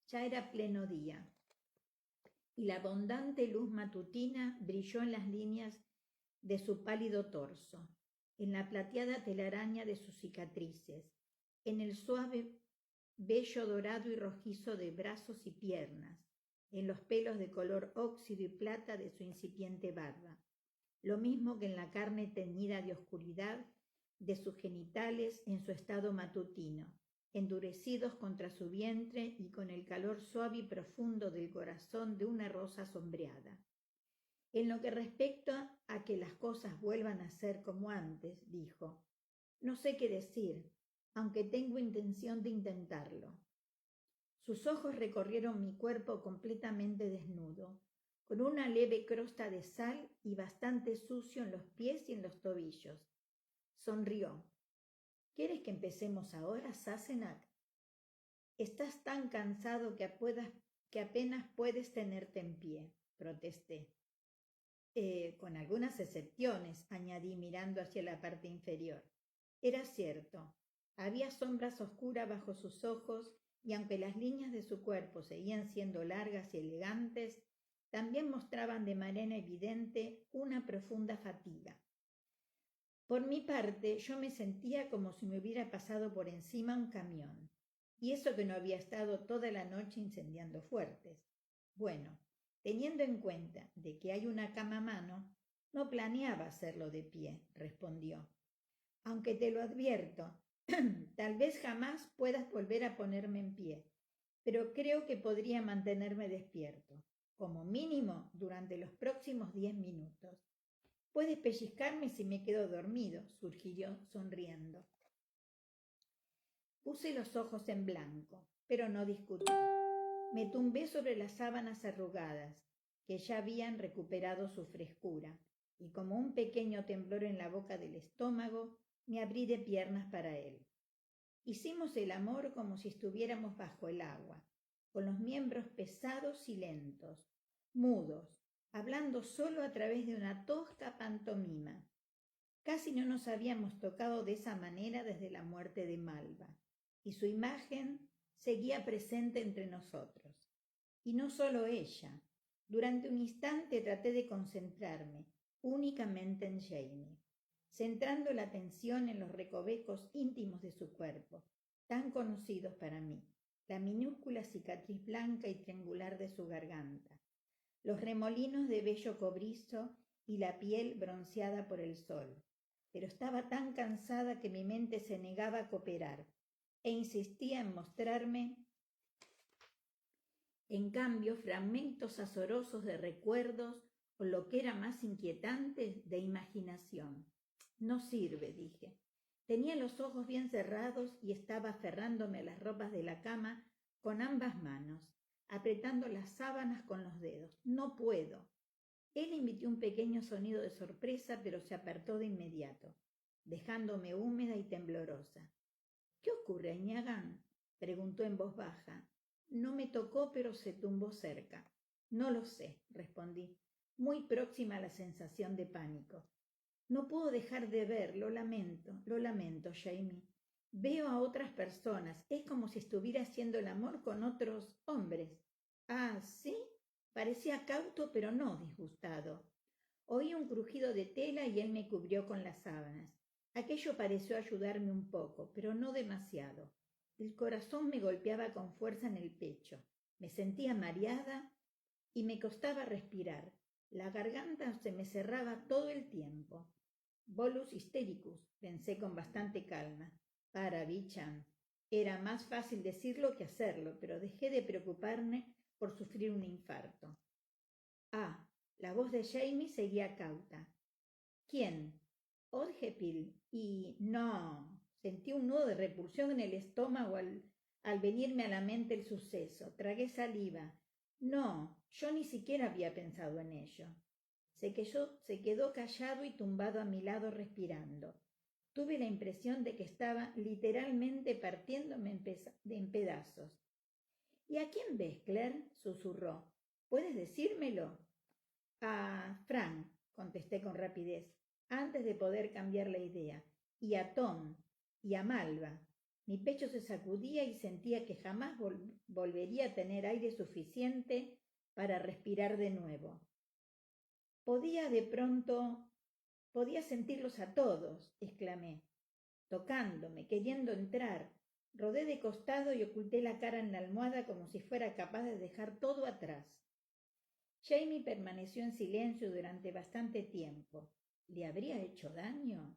Ya era pleno día, y la abundante luz matutina brilló en las líneas de su pálido torso, en la plateada telaraña de sus cicatrices, en el suave vello dorado y rojizo de brazos y piernas, en los pelos de color óxido y plata de su incipiente barba, lo mismo que en la carne teñida de oscuridad de sus genitales en su estado matutino, endurecidos contra su vientre y con el calor suave y profundo del corazón de una rosa sombreada. En lo que respecta a que las cosas vuelvan a ser como antes, dijo, no sé qué decir, aunque tengo intención de intentarlo. Sus ojos recorrieron mi cuerpo completamente desnudo, con una leve crosta de sal y bastante sucio en los pies y en los tobillos. Sonrió. ¿Quieres que empecemos ahora, Sassenach? Estás tan cansado que apenas puedes tenerte en pie, protesté. Con algunas excepciones, añadí mirando hacia la parte inferior. Era cierto. Había sombras oscuras bajo sus ojos y aunque las líneas de su cuerpo seguían siendo largas y elegantes, también mostraban de manera evidente una profunda fatiga. Por mi parte, yo me sentía como si me hubiera pasado por encima un camión, y eso que no había estado toda la noche incendiando fuertes. Bueno, teniendo en cuenta de que hay una cama a mano, no planeaba hacerlo de pie, respondió. Aunque te lo advierto, tal vez jamás puedas volver a ponerme en pie, pero creo que podría mantenerme despierto, como mínimo durante los próximos 10 minutos. Puedes pellizcarme si me quedo dormido, sugirió sonriendo. Puse los ojos en blanco, pero no discutí. Me tumbé sobre las sábanas arrugadas, que ya habían recuperado su frescura, y como un pequeño temblor en la boca del estómago, me abrí de piernas para él. Hicimos el amor como si estuviéramos bajo el agua, con los miembros pesados y lentos, mudos, hablando solo a través de una tosca pantomima. Casi no nos habíamos tocado de esa manera desde la muerte de Malva, y su imagen seguía presente entre nosotros. Y no solo ella. Durante un instante traté de concentrarme únicamente en Jamie, centrando la atención en los recovecos íntimos de su cuerpo, tan conocidos para mí, la minúscula cicatriz blanca y triangular de su garganta, los remolinos de vello cobrizo y la piel bronceada por el sol. Pero estaba tan cansada que mi mente se negaba a cooperar e insistía en mostrarme, en cambio, fragmentos azorosos de recuerdos o lo que era más inquietante, de imaginación. No sirve, dije. Tenía los ojos bien cerrados y estaba aferrándome a las ropas de la cama con ambas manos, apretando las sábanas con los dedos. No puedo. Él emitió un pequeño sonido de sorpresa, pero se apartó de inmediato, dejándome húmeda y temblorosa. ¿Qué ocurre, Ñagán?, preguntó en voz baja. No me tocó, pero se tumbó cerca. No lo sé, respondí, muy próxima a la sensación de pánico. No puedo dejar de ver, lo lamento, Jamie. Veo a otras personas, es como si estuviera haciendo el amor con otros hombres. Ah, ¿sí? Parecía cauto, pero no disgustado. Oí un crujido de tela y él me cubrió con las sábanas. Aquello pareció ayudarme un poco, pero no demasiado. El corazón me golpeaba con fuerza en el pecho. Me sentía mareada y me costaba respirar. La garganta se me cerraba todo el tiempo. Bolus hystericus, pensé con bastante calma. Para Bichan. Era más fácil decirlo que hacerlo, pero dejé de preocuparme por sufrir un infarto. Ah, la voz de Jamie seguía cauta. ¿Quién? Odhepil. Y no, Sentí un nudo de repulsión en el estómago al venirme a la mente el suceso. Tragué saliva. No, yo ni siquiera había pensado en ello. Se quedó callado y tumbado a mi lado respirando. Tuve la impresión de que estaba literalmente partiéndome en pedazos. ¿Y a quién ves, Claire?, susurró. ¿Puedes decírmelo? A Frank, contesté con rapidez, antes de poder cambiar la idea. Y a Tom, y a Malva. Mi pecho se sacudía y sentía que jamás volvería a tener aire suficiente para respirar de nuevo. Podía sentirlos a todos, exclamé, tocándome, queriendo entrar. Rodé de costado y oculté la cara en la almohada como si fuera capaz de dejar todo atrás. Jamie permaneció en silencio durante bastante tiempo. ¿Le habría hecho daño?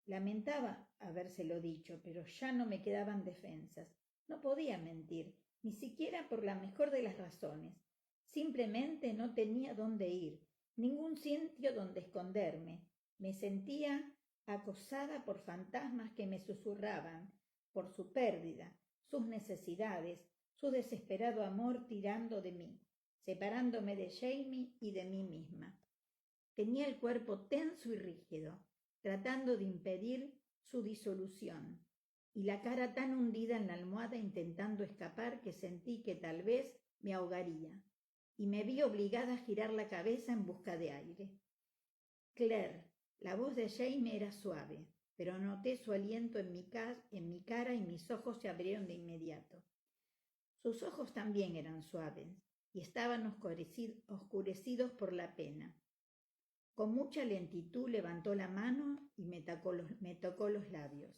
Lamentaba habérselo dicho, pero ya no me quedaban defensas. No podía mentir, ni siquiera por la mejor de las razones. Simplemente no tenía dónde ir, ningún sitio donde esconderme. Me sentía acosada por fantasmas que me susurraban, por su pérdida, sus necesidades, su desesperado amor tirando de mí, separándome de Jamie y de mí misma. Tenía el cuerpo tenso y rígido, tratando de impedir su disolución, y la cara tan hundida en la almohada intentando escapar que sentí que tal vez me ahogaría, y me vi obligada a girar la cabeza en busca de aire. Claire, la voz de Jamie era suave, pero noté su aliento en mi cara y mis ojos se abrieron de inmediato. Sus ojos también eran suaves y estaban oscurecidos por la pena. Con mucha lentitud levantó la mano y me tocó los labios.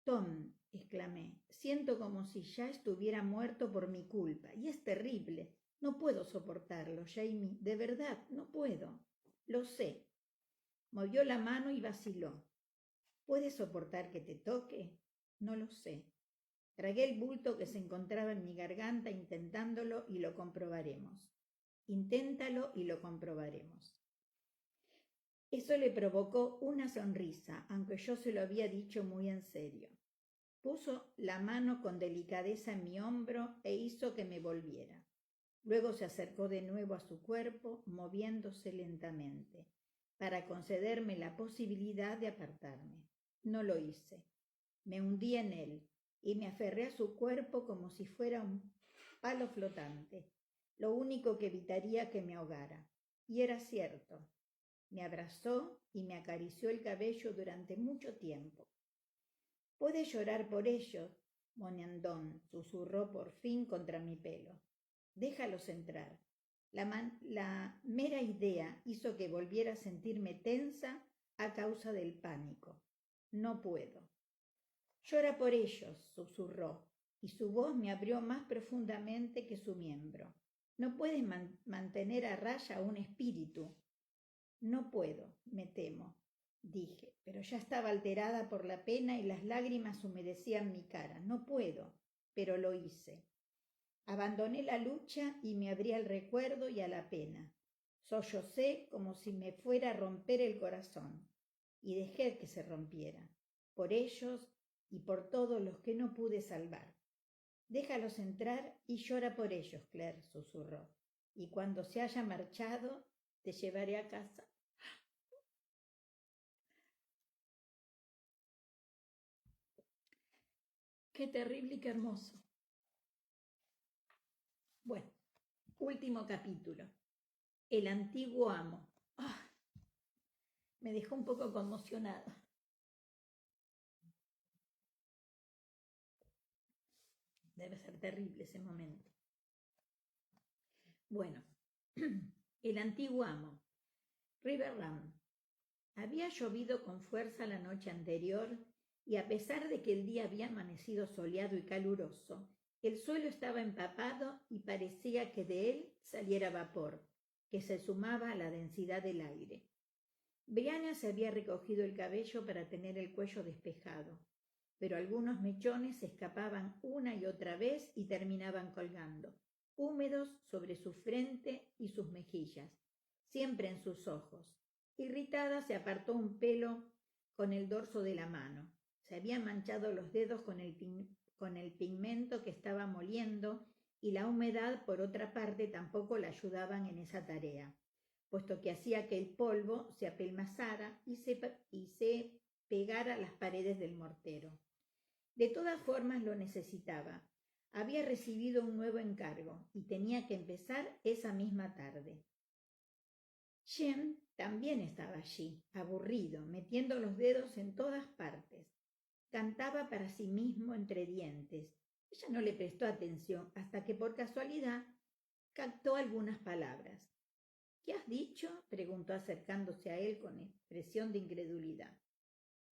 Tom, exclamé, siento como si ya estuviera muerto por mi culpa, y es terrible. No puedo soportarlo, Jamie, de verdad, no puedo. Lo sé. Movió la mano y vaciló. ¿Puedes soportar que te toque? No lo sé. Tragué el bulto que se encontraba en mi garganta intentándolo y lo comprobaremos. Inténtalo y lo comprobaremos. Eso le provocó una sonrisa, aunque yo se lo había dicho muy en serio. Puso la mano con delicadeza en mi hombro e hizo que me volviera. Luego se acercó de nuevo a su cuerpo, moviéndose lentamente, para concederme la posibilidad de apartarme. No lo hice. Me hundí en él y me aferré a su cuerpo como si fuera un palo flotante, lo único que evitaría que me ahogara. Y era cierto. Me abrazó y me acarició el cabello durante mucho tiempo. «Puedes llorar por ellos, Monandón», susurró por fin contra mi pelo. «Déjalos entrar». La mera idea hizo que volviera a sentirme tensa a causa del pánico. «No puedo». «Llora por ellos», susurró, y su voz me abrió más profundamente que su miembro. «No puedes mantener a raya un espíritu». «No puedo, me temo», dije, pero ya estaba alterada por la pena y las lágrimas humedecían mi cara. «No puedo», pero lo hice. Abandoné la lucha y me abrí al recuerdo y a la pena. Sollocé como si me fuera a romper el corazón y dejé que se rompiera, por ellos y por todos los que no pude salvar. «Déjalos entrar y llora por ellos», Claire susurró, «y cuando se haya marchado, te llevaré a casa». Qué terrible y qué hermoso. Bueno, último capítulo. El antiguo amo. Me dejó un poco conmocionada. Debe ser terrible ese momento. Bueno, el antiguo amo. Riverland. Había llovido con fuerza la noche anterior y a pesar de que el día había amanecido soleado y caluroso, el suelo estaba empapado y parecía que de él saliera vapor, que se sumaba a la densidad del aire. Brianna se había recogido el cabello para tener el cuello despejado, pero algunos mechones se escapaban una y otra vez y terminaban colgando, húmedos sobre su frente y sus mejillas, siempre en sus ojos. Irritada, se apartó un pelo con el dorso de la mano. Se había manchado los dedos con el pigmento que estaba moliendo, y la humedad, por otra parte, tampoco la ayudaban en esa tarea, puesto que hacía que el polvo se apelmazara y se pegara a las paredes del mortero. De todas formas lo necesitaba. Había recibido un nuevo encargo y tenía que empezar esa misma tarde. Jem también estaba allí, aburrido, metiendo los dedos en todas partes. Cantaba para sí mismo entre dientes. Ella no le prestó atención hasta que por casualidad captó algunas palabras. ¿Qué has dicho?, preguntó acercándose a él con expresión de incredulidad.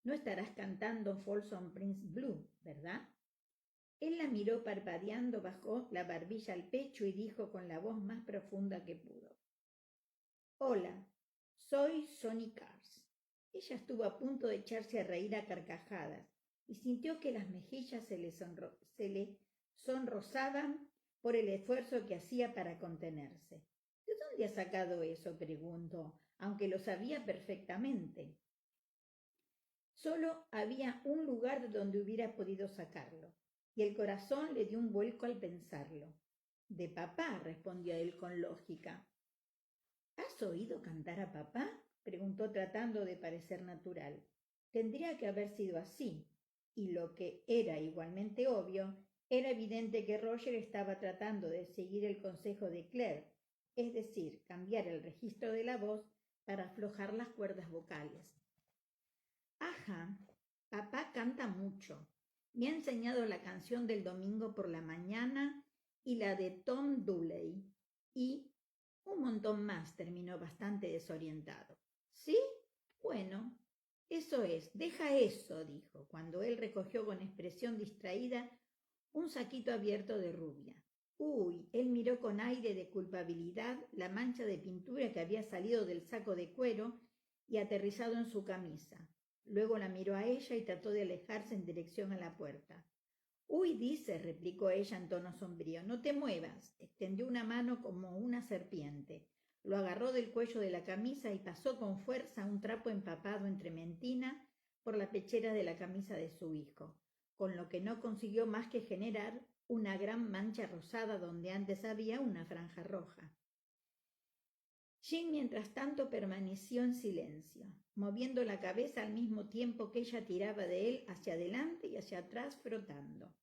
No estarás cantando Folsom Prince Blue, ¿verdad? Él la miró parpadeando, bajó la barbilla al pecho y dijo con la voz más profunda que pudo: Hola, soy Sonny Cars. Ella estuvo a punto de echarse a reír a carcajadas y sintió que las mejillas se le sonrosaban por el esfuerzo que hacía para contenerse. ¿De dónde ha sacado eso?, preguntó, aunque lo sabía perfectamente. Solo había un lugar donde hubiera podido sacarlo, y el corazón le dio un vuelco al pensarlo. De papá, respondió él con lógica. ¿Has oído cantar a papá?, preguntó tratando de parecer natural. Tendría que haber sido así, y lo que era igualmente obvio, era evidente que Roger estaba tratando de seguir el consejo de Claire, es decir, cambiar el registro de la voz para aflojar las cuerdas vocales. Ajá, papá canta mucho. Me ha enseñado la canción del domingo por la mañana y la de Tom Dooley y un montón más, terminó bastante desorientado. ¿Sí? Bueno, eso es, deja eso, dijo, cuando él recogió con expresión distraída un saquito abierto de rubia. Uy, él miró con aire de culpabilidad la mancha de pintura que había salido del saco de cuero y aterrizado en su camisa. Luego la miró a ella y trató de alejarse en dirección a la puerta. Uy, dice, replicó ella en tono sombrío, no te muevas. Extendió una mano como una serpiente. Lo agarró del cuello de la camisa y pasó con fuerza un trapo empapado en trementina por la pechera de la camisa de su hijo, con lo que no consiguió más que generar una gran mancha rosada donde antes había una franja roja. Jim, mientras tanto, permaneció en silencio, moviendo la cabeza al mismo tiempo que ella tiraba de él hacia adelante y hacia atrás frotando.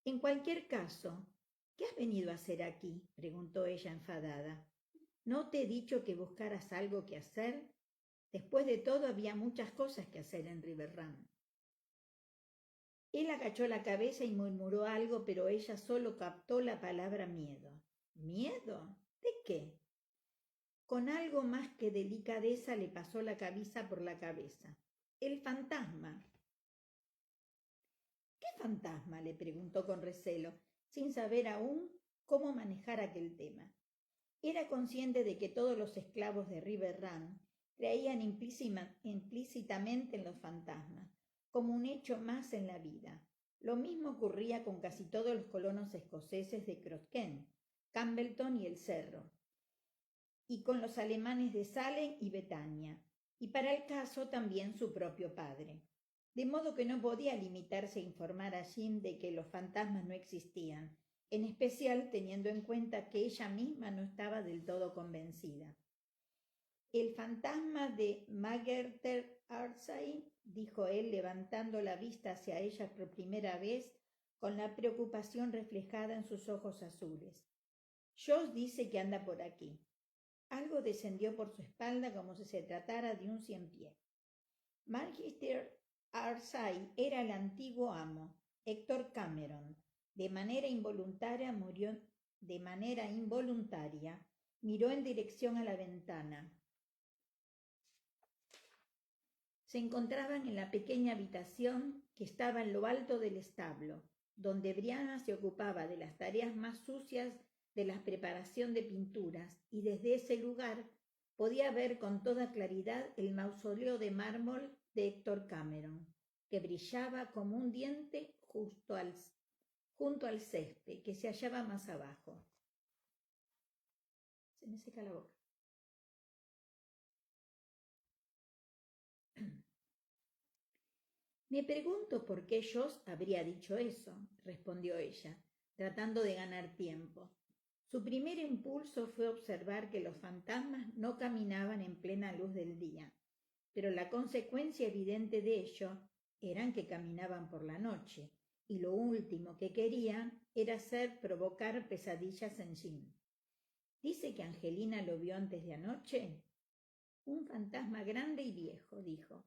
En cualquier caso, ¿qué has venido a hacer aquí?, preguntó ella enfadada. ¿No te he dicho que buscaras algo que hacer? Después de todo, había muchas cosas que hacer en River Run. Él agachó la cabeza y murmuró algo, pero ella solo captó la palabra miedo. ¿Miedo? ¿De qué? Con algo más que delicadeza le pasó la cabeza por la cabeza. El fantasma. ¿Qué fantasma?, le preguntó con recelo, sin saber aún cómo manejar aquel tema. Era consciente de que todos los esclavos de River Run creían implícitamente en los fantasmas, como un hecho más en la vida. Lo mismo ocurría con casi todos los colonos escoceses de Cross Kent, Campbellton y el Cerro, y con los alemanes de Salem y Betania, y para el caso también su propio padre. De modo que no podía limitarse a informar a Jim de que los fantasmas no existían, en especial teniendo en cuenta que ella misma no estaba del todo convencida. El fantasma de Margaret Arnside, dijo él, levantando la vista hacia ella por primera vez, con la preocupación reflejada en sus ojos azules. Josh dice que anda por aquí. Algo descendió por su espalda como si se tratara de un ciempié. Magister Arnside era el antiguo amo, Héctor Cameron. De manera involuntaria miró en dirección a la ventana. Se encontraban en la pequeña habitación que estaba en lo alto del establo, donde Brianna se ocupaba de las tareas más sucias de la preparación de pinturas, y desde ese lugar podía ver con toda claridad el mausoleo de mármol de Héctor Cameron, que brillaba como un diente junto al césped que se hallaba más abajo. Se me seca la boca. Me pregunto por qué Joss habría dicho eso, respondió ella, tratando de ganar tiempo. Su primer impulso fue observar que los fantasmas no caminaban en plena luz del día, pero la consecuencia evidente de ello eran que caminaban por la noche, y lo último que querían era provocar pesadillas en Jim. ¿Dice que Angelina lo vio antes de anoche? Un fantasma grande y viejo, dijo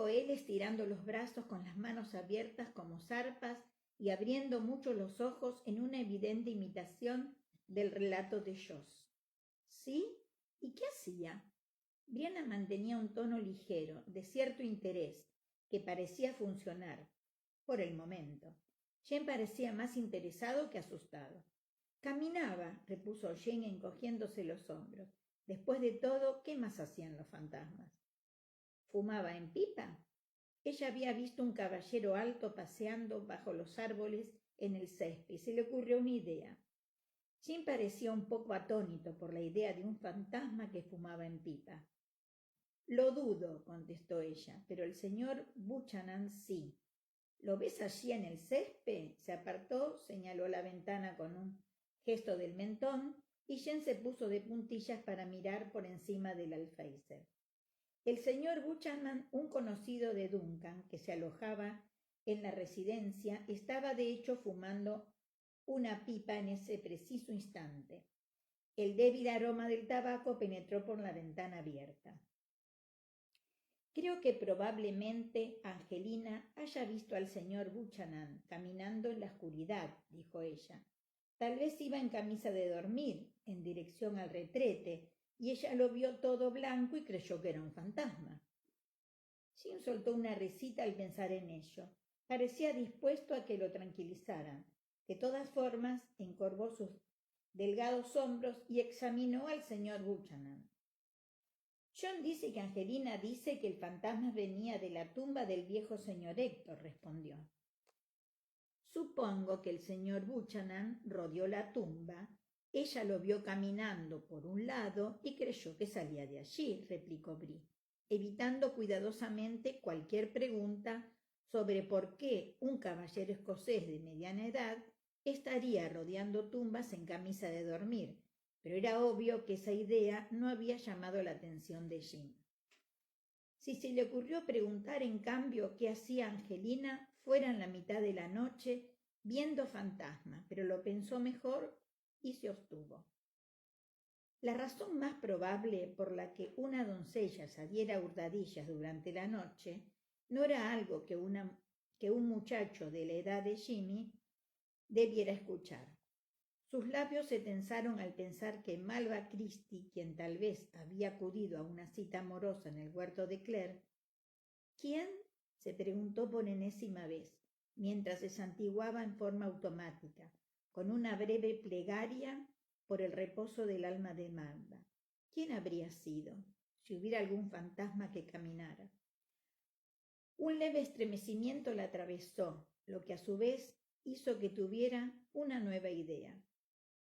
él estirando los brazos con las manos abiertas como zarpas y abriendo mucho los ojos en una evidente imitación del relato de Joss. ¿Sí? ¿Y qué hacía? Brianna mantenía un tono ligero, de cierto interés, que parecía funcionar, por el momento. Jane parecía más interesado que asustado. Caminaba, repuso Jane encogiéndose los hombros. Después de todo, ¿qué más hacían los fantasmas? ¿Fumaba en pipa? Ella había visto un caballero alto paseando bajo los árboles en el césped y se le ocurrió una idea. Jim parecía un poco atónito por la idea de un fantasma que fumaba en pipa. Lo dudo, contestó ella, pero el señor Buchanan sí. ¿Lo ves allí en el césped? Se apartó, señaló la ventana con un gesto del mentón y Jen se puso de puntillas para mirar por encima del alféizar. El señor Buchanan, un conocido de Duncan que se alojaba en la residencia, estaba de hecho fumando una pipa en ese preciso instante. El débil aroma del tabaco penetró por la ventana abierta. Creo que probablemente Angelina haya visto al señor Buchanan caminando en la oscuridad, dijo ella. Tal vez iba en camisa de dormir, en dirección al retrete, y ella lo vio todo blanco y creyó que era un fantasma. Jim soltó una risita al pensar en ello. Parecía dispuesto a que lo tranquilizaran. De todas formas, encorvó sus delgados hombros y examinó al señor Buchanan. John dice que Angelina dice que el fantasma venía de la tumba del viejo señor Héctor, respondió. Supongo que el señor Buchanan rodeó la tumba. Ella lo vio caminando por un lado y creyó que salía de allí, replicó Bree, evitando cuidadosamente cualquier pregunta sobre por qué un caballero escocés de mediana edad estaría rodeando tumbas en camisa de dormir, pero era obvio que esa idea no había llamado la atención de Jim. Si se le ocurrió preguntar, en cambio, qué hacía Angelina fuera en la mitad de la noche viendo fantasmas, pero lo pensó mejor y se obtuvo. La razón más probable por la que una doncella saliera a hurtadillas durante la noche no era algo que un muchacho de la edad de Jimmy debiera escuchar. Sus labios se tensaron al pensar que Malva Christie, quien tal vez había acudido a una cita amorosa en el huerto de Claire, ¿quién? Se preguntó por enésima vez, mientras se santiguaba en forma automática, con una breve plegaria por el reposo del alma de Malva. ¿Quién habría sido, si hubiera algún fantasma que caminara? Un leve estremecimiento la atravesó, lo que a su vez hizo que tuviera una nueva idea.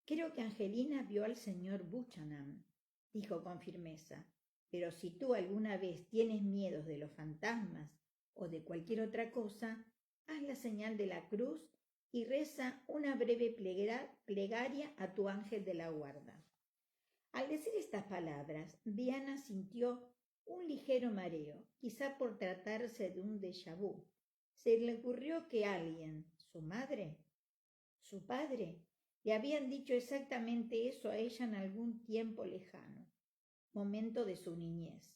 Creo que Angelina vio al señor Buchanan, dijo con firmeza, pero si tú alguna vez tienes miedos de los fantasmas o de cualquier otra cosa, haz la señal de la cruz y reza una breve plegaria a tu ángel de la guarda. Al decir estas palabras, Diana sintió un ligero mareo, quizá por tratarse de un déjà vu. Se le ocurrió que alguien, su madre, su padre, le habían dicho exactamente eso a ella en algún tiempo lejano, momento de su niñez.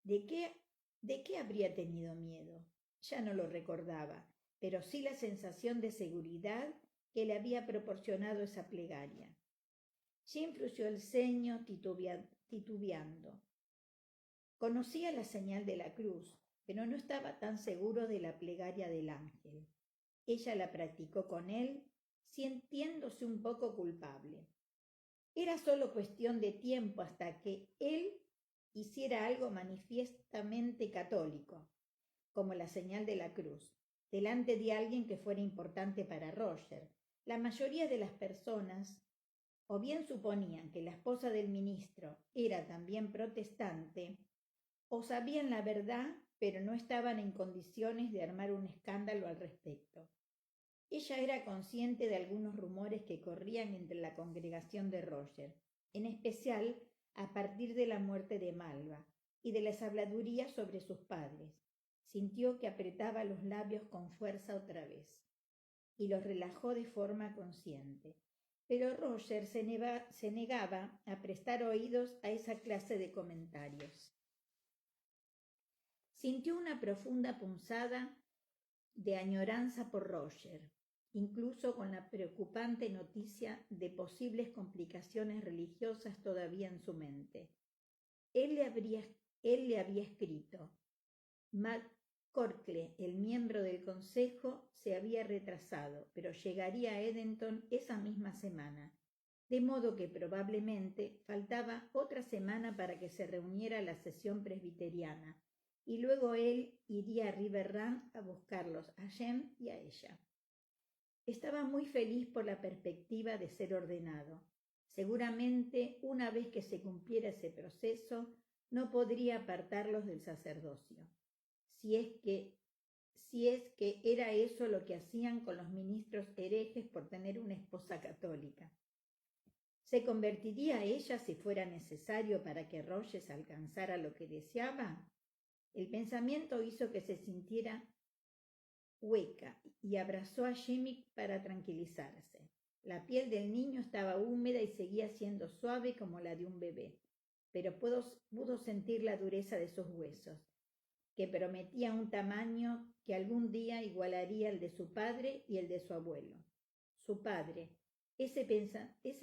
¿De qué habría tenido miedo? Ya no lo recordaba, pero sí la sensación de seguridad que le había proporcionado esa plegaria. Jim frunció el ceño titubeando. Conocía la señal de la cruz, pero no estaba tan seguro de la plegaria del ángel. Ella la practicó con él, sintiéndose un poco culpable. Era solo cuestión de tiempo hasta que él hiciera algo manifiestamente católico, como la señal de la cruz, delante de alguien que fuera importante para Roger. La mayoría de las personas o bien suponían que la esposa del ministro era también protestante, o sabían la verdad, pero no estaban en condiciones de armar un escándalo al respecto. Ella era consciente de algunos rumores que corrían entre la congregación de Roger, en especial a partir de la muerte de Malva y de las habladurías sobre sus padres. Sintió que apretaba los labios con fuerza otra vez y los relajó de forma consciente. Pero Roger se negaba a prestar oídos a esa clase de comentarios. Sintió una profunda punzada de añoranza por Roger, incluso con la preocupante noticia de posibles complicaciones religiosas todavía en su mente. Él le había escrito. McCorkle, el miembro del consejo, se había retrasado, pero llegaría a Edenton esa misma semana, de modo que probablemente faltaba otra semana para que se reuniera la sesión presbiteriana, y luego él iría a River Run a buscarlos, a Jem y a ella. Estaba muy feliz por la perspectiva de ser ordenado. Seguramente, una vez que se cumpliera ese proceso, no podría apartarlos del sacerdocio. Si es que era eso lo que hacían con los ministros herejes por tener una esposa católica. ¿Se convertiría ella si fuera necesario para que Rogers alcanzara lo que deseaba? El pensamiento hizo que se sintiera hueca y abrazó a Jimmy para tranquilizarse. La piel del niño estaba húmeda y seguía siendo suave como la de un bebé, pero pudo sentir la dureza de sus huesos, que prometía un tamaño que algún día igualaría el de su padre y el de su abuelo. Su padre, ese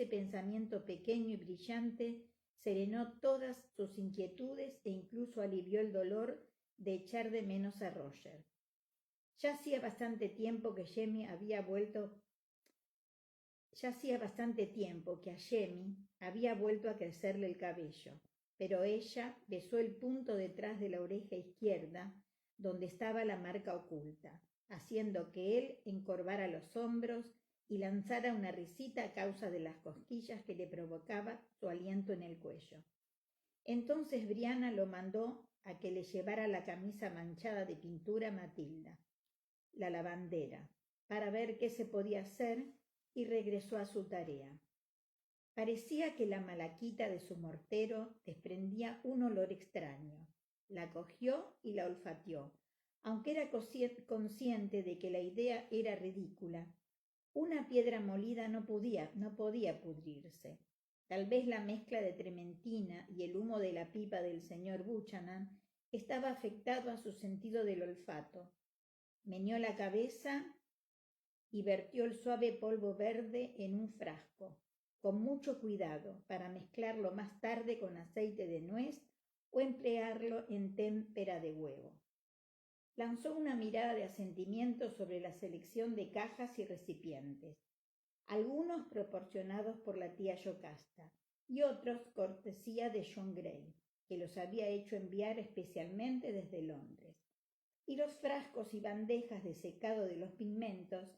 pensamiento pequeño y brillante, serenó todas sus inquietudes e incluso alivió el dolor de echar de menos a Roger. Ya hacía bastante tiempo que a Jamie había vuelto a crecerle el cabello, pero ella besó el punto detrás de la oreja izquierda, donde estaba la marca oculta, haciendo que él encorvara los hombros y lanzara una risita a causa de las cosquillas que le provocaba su aliento en el cuello. Entonces Brianna lo mandó a que le llevara la camisa manchada de pintura a Matilda, la lavandera, para ver qué se podía hacer, y regresó a su tarea. Parecía que la malaquita de su mortero desprendía un olor extraño. La cogió y la olfateó, aunque era consciente de que la idea era ridícula. Una piedra molida no podía pudrirse. Tal vez la mezcla de trementina y el humo de la pipa del señor Buchanan estaba afectado a su sentido del olfato. Meneó la cabeza y vertió el suave polvo verde en un frasco, con mucho cuidado, para mezclarlo más tarde con aceite de nuez o emplearlo en témpera de huevo. Lanzó una mirada de asentimiento sobre la selección de cajas y recipientes, algunos proporcionados por la tía Yocasta y otros cortesía de John Gray, que los había hecho enviar especialmente desde Londres, y los frascos y bandejas de secado de los pigmentos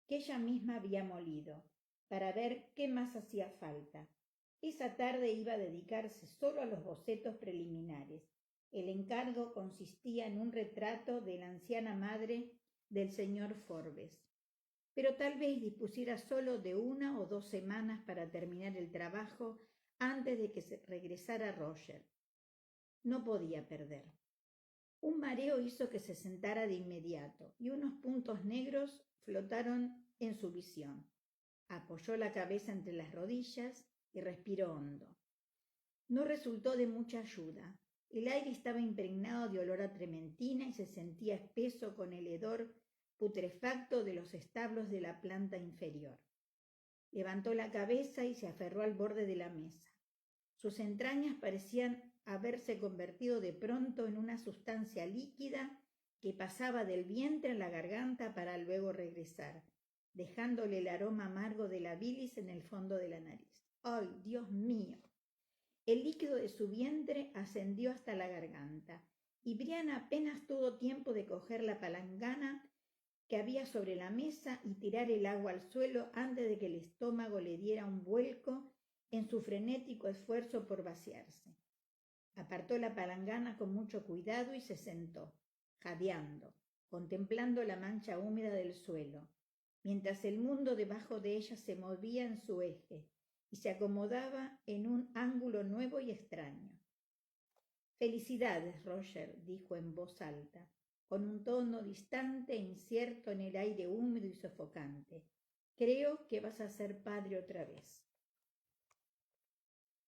que ella misma había molido, para ver qué más hacía falta. Esa tarde iba a dedicarse solo a los bocetos preliminares. El encargo consistía en un retrato de la anciana madre del señor Forbes, pero tal vez dispusiera solo de 1 o 2 semanas para terminar el trabajo antes de que se regresara Roger. No podía perder. Un mareo hizo que se sentara de inmediato y unos puntos negros flotaron en su visión. Apoyó la cabeza entre las rodillas y respiró hondo. No resultó de mucha ayuda. El aire estaba impregnado de olor a trementina y se sentía espeso con el hedor putrefacto de los establos de la planta inferior. Levantó la cabeza y se aferró al borde de la mesa. Sus entrañas parecían haberse convertido de pronto en una sustancia líquida que pasaba del vientre a la garganta para luego regresar, dejándole el aroma amargo de la bilis en el fondo de la nariz. ¡Ay, Dios mío! El líquido de su vientre ascendió hasta la garganta, y Brianna apenas tuvo tiempo de coger la palangana que había sobre la mesa y tirar el agua al suelo antes de que el estómago le diera un vuelco en su frenético esfuerzo por vaciarse. Apartó la palangana con mucho cuidado y se sentó, jadeando, contemplando la mancha húmeda del suelo, mientras el mundo debajo de ella se movía en su eje y se acomodaba en un ángulo nuevo y extraño. Felicidades, Roger, dijo en voz alta, con un tono distante e incierto en el aire húmedo y sofocante. Creo que vas a ser padre otra vez.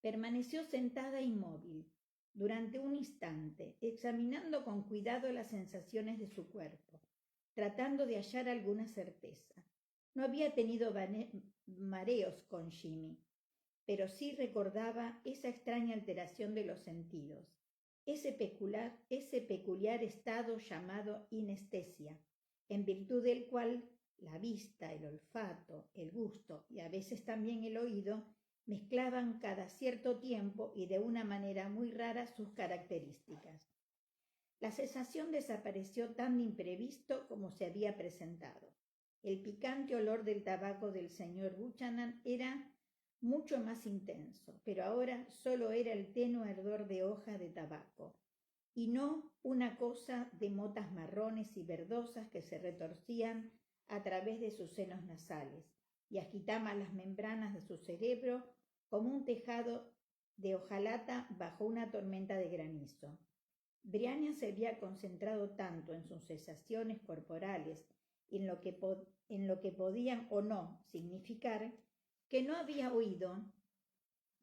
Permaneció sentada inmóvil durante un instante, examinando con cuidado las sensaciones de su cuerpo, tratando de hallar alguna certeza. No había tenido mareos con Jimmy, pero sí recordaba esa extraña alteración de los sentidos, ese peculiar estado llamado inestesia, en virtud del cual la vista, el olfato, el gusto y a veces también el oído mezclaban cada cierto tiempo y de una manera muy rara sus características. La sensación desapareció tan de imprevisto como se había presentado. El picante olor del tabaco del señor Buchanan era mucho más intenso, pero ahora solo era el tenue ardor de hoja de tabaco, y no una cosa de motas marrones y verdosas que se retorcían a través de sus senos nasales y agitaban las membranas de su cerebro como un tejado de hojalata bajo una tormenta de granizo. Brianna se había concentrado tanto en sus sensaciones corporales y en lo que podían o no significar, que no había oído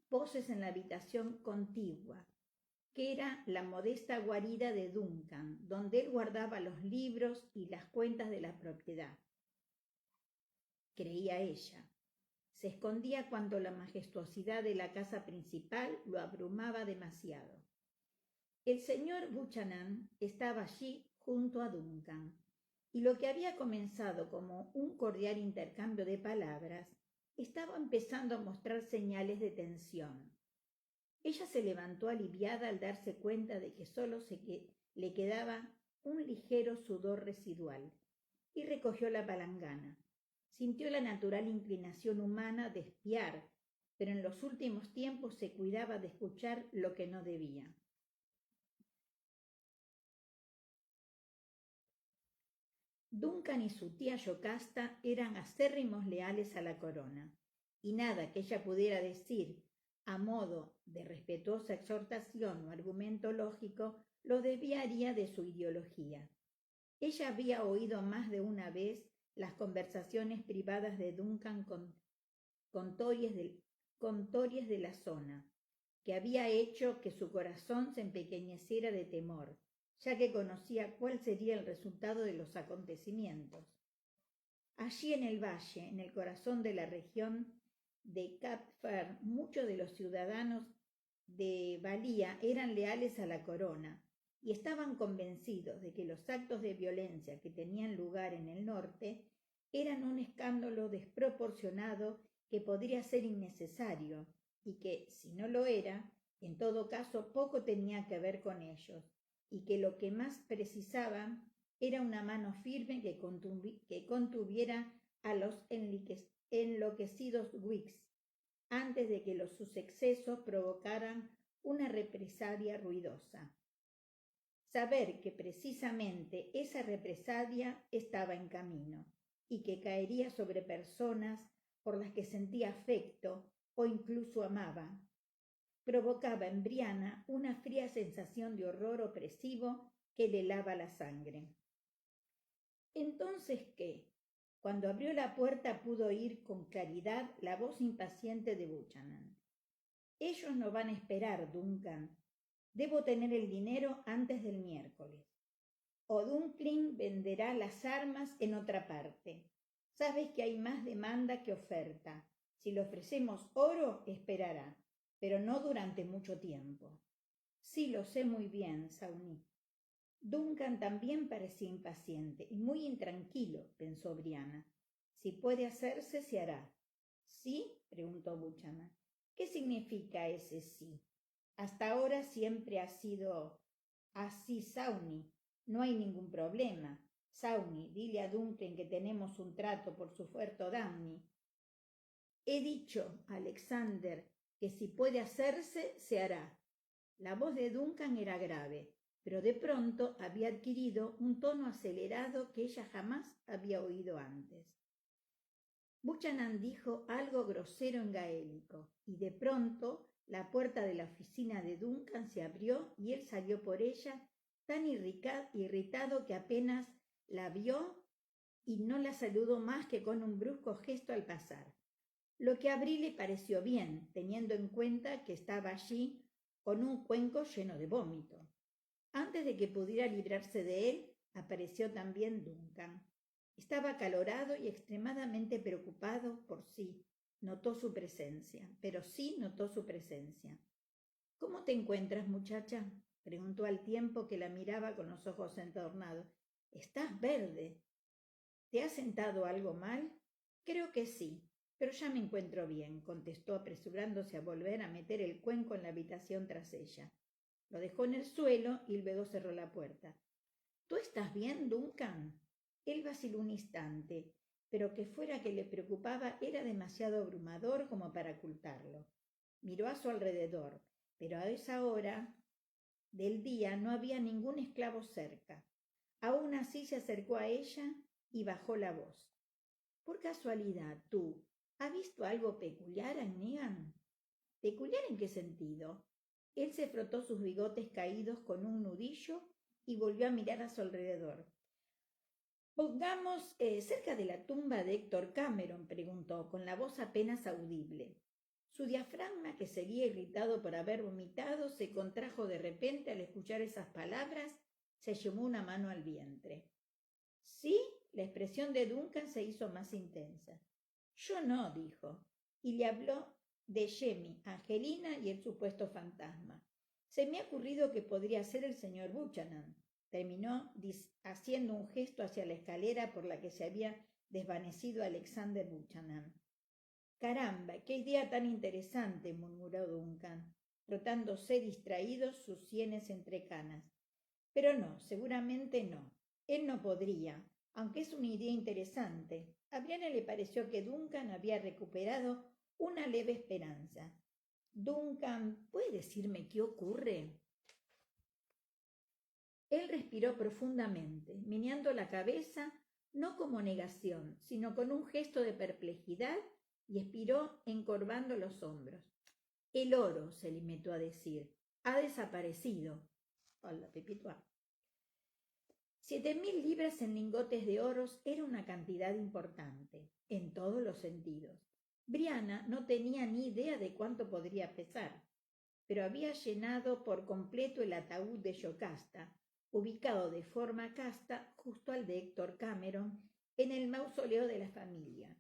voces en la habitación contigua, que era la modesta guarida de Duncan, donde él guardaba los libros y las cuentas de la propiedad. Creía ella. Se escondía cuando la majestuosidad de la casa principal lo abrumaba demasiado. El señor Buchanan estaba allí junto a Duncan, y lo que había comenzado como un cordial intercambio de palabras estaba empezando a mostrar señales de tensión. Ella se levantó aliviada al darse cuenta de que solo le quedaba un ligero sudor residual, y recogió la palangana. Sintió la natural inclinación humana de espiar, pero en los últimos tiempos se cuidaba de escuchar lo que no debía. Duncan y su tía Yocasta eran acérrimos leales a la corona, y nada que ella pudiera decir a modo de respetuosa exhortación o argumento lógico lo desviaría de su ideología. Ella había oído más de una vez las conversaciones privadas de Duncan con Tories de la zona, que había hecho que su corazón se empequeñeciera de temor, ya que conocía cuál sería el resultado de los acontecimientos. Allí en el valle, en el corazón de la región de Cap Fer, muchos de los ciudadanos de Valía eran leales a la corona y estaban convencidos de que los actos de violencia que tenían lugar en el norte eran un escándalo desproporcionado que podría ser innecesario y que, si no lo era, en todo caso poco tenía que ver con ellos, y que lo que más precisaban era una mano firme que contuviera a los enloquecidos Whigs antes de que sus excesos provocaran una represalia ruidosa. Saber que precisamente esa represalia estaba en camino y que caería sobre personas por las que sentía afecto o incluso amaba, provocaba en Brianna una fría sensación de horror opresivo que le helaba la sangre. ¿Entonces qué? Cuando abrió la puerta pudo oír con claridad la voz impaciente de Buchanan. Ellos no van a esperar, Duncan. Debo tener el dinero antes del miércoles. O Dunklin venderá las armas en otra parte. Sabes que hay más demanda que oferta. Si le ofrecemos oro, esperará, pero no durante mucho tiempo. Sí, lo sé muy bien, Sawney. Duncan también parecía impaciente y muy intranquilo, pensó Brianna. Si puede hacerse, se hará. ¿Sí? Preguntó Buchanan. ¿Qué significa ese sí? Hasta ahora siempre ha sido así, Sawney. No hay ningún problema. Sawney, dile a Duncan que tenemos un trato por su fuerte Damney. He dicho, Alexander, que si puede hacerse, se hará. La voz de Duncan era grave, pero de pronto había adquirido un tono acelerado que ella jamás había oído antes. Buchanan dijo algo grosero en gaélico, y de pronto la puerta de la oficina de Duncan se abrió y él salió por ella tan irritado que apenas la vio y no la saludó más que con un brusco gesto al pasar. Lo que a Abril le pareció bien, teniendo en cuenta que estaba allí con un cuenco lleno de vómito. Antes de que pudiera librarse de él, apareció también Duncan. Estaba acalorado y extremadamente preocupado por sí. Notó su presencia. ¿Cómo te encuentras, muchacha?, preguntó al tiempo que la miraba con los ojos entornados. Estás verde. ¿Te has sentado algo mal? Creo que sí, pero ya me encuentro bien, contestó apresurándose a volver a meter el cuenco en la habitación tras ella. Lo dejó en el suelo y luego cerró la puerta. ¿Tú estás bien, Duncan? Él vaciló un instante, pero que fuera que le preocupaba era demasiado abrumador como para ocultarlo. Miró a su alrededor, pero a esa hora del día no había ningún esclavo cerca. Aún así se acercó a ella y bajó la voz. Por casualidad, ¿tú has visto algo peculiar en Negan? ¿Peculiar en qué sentido? Él se frotó sus bigotes caídos con un nudillo y volvió a mirar a su alrededor. Pongamos cerca de la tumba de Héctor Cameron, preguntó, con la voz apenas audible. Su diafragma, que seguía irritado por haber vomitado, se contrajo de repente al escuchar esas palabras. Se llevó una mano al vientre. ¿Sí? La expresión de Duncan se hizo más intensa. Yo no, dijo, y le habló de Jamie, Angelina y el supuesto fantasma. Se me ha ocurrido que podría ser el señor Buchanan. Terminó haciendo un gesto hacia la escalera por la que se había desvanecido Alexander Buchanan. Caramba, qué idea tan interesante, murmuró Duncan, frotándose distraído sus sienes entre canas. Pero no, seguramente no. Él no podría, aunque es una idea interesante. A Brianna le pareció que Duncan había recuperado una leve esperanza. Duncan, ¿puede decirme qué ocurre? Él respiró profundamente, meneando la cabeza, no como negación, sino con un gesto de perplejidad, y expiró encorvando los hombros. El oro, se limitó a decir, ha desaparecido. Hola, Pepituá. 7.000 libras en lingotes de oros era una cantidad importante, en todos los sentidos. Brianna no tenía ni idea de cuánto podría pesar, pero había llenado por completo el ataúd de Yocasta, ubicado de forma casta justo al de Héctor Cameron, en el mausoleo de la familia.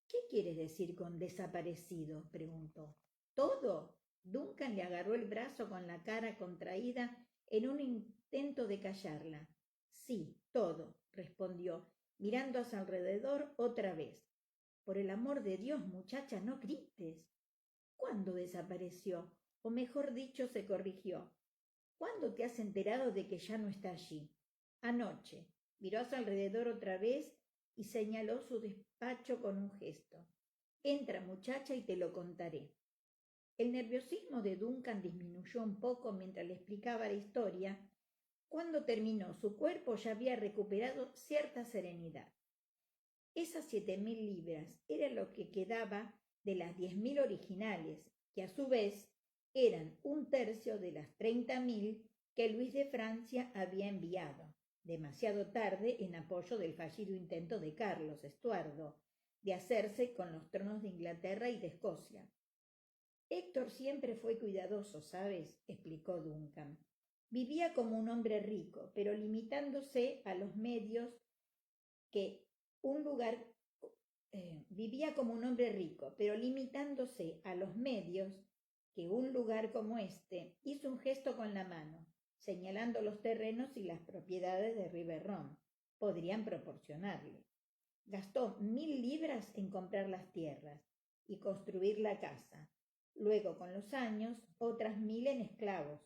¿Qué quieres decir con desaparecido?, preguntó. ¿Todo? Duncan le agarró el brazo con la cara contraída en un intento de callarla. Sí, todo, respondió, mirando a su alrededor otra vez. Por el amor de Dios, muchacha, no grites. ¿Cuándo desapareció? O mejor dicho, se corrigió. ¿Cuándo te has enterado de que ya no está allí? Anoche. Miró a su alrededor otra vez y señaló su despacho con un gesto. Entra, muchacha, y te lo contaré. El nerviosismo de Duncan disminuyó un poco mientras le explicaba la historia. Cuando terminó, su cuerpo ya había recuperado cierta serenidad. Esas 7.000 libras era lo que quedaba de las 10.000 originales, que a su vez eran un tercio de las 30.000 que Luis de Francia había enviado, demasiado tarde, en apoyo del fallido intento de Carlos Estuardo de hacerse con los tronos de Inglaterra y de Escocia. Héctor siempre fue cuidadoso, ¿sabes?, explicó Duncan. Vivía como un hombre rico, pero limitándose a los medios que un lugar vivía como un hombre rico, pero limitándose a los medios que un lugar como este, hizo un gesto con la mano, señalando los terrenos y las propiedades de River Run, podrían proporcionarle. Gastó 1.000 libras en comprar las tierras y construir la casa. Luego, con los años, otras 1.000 en esclavos,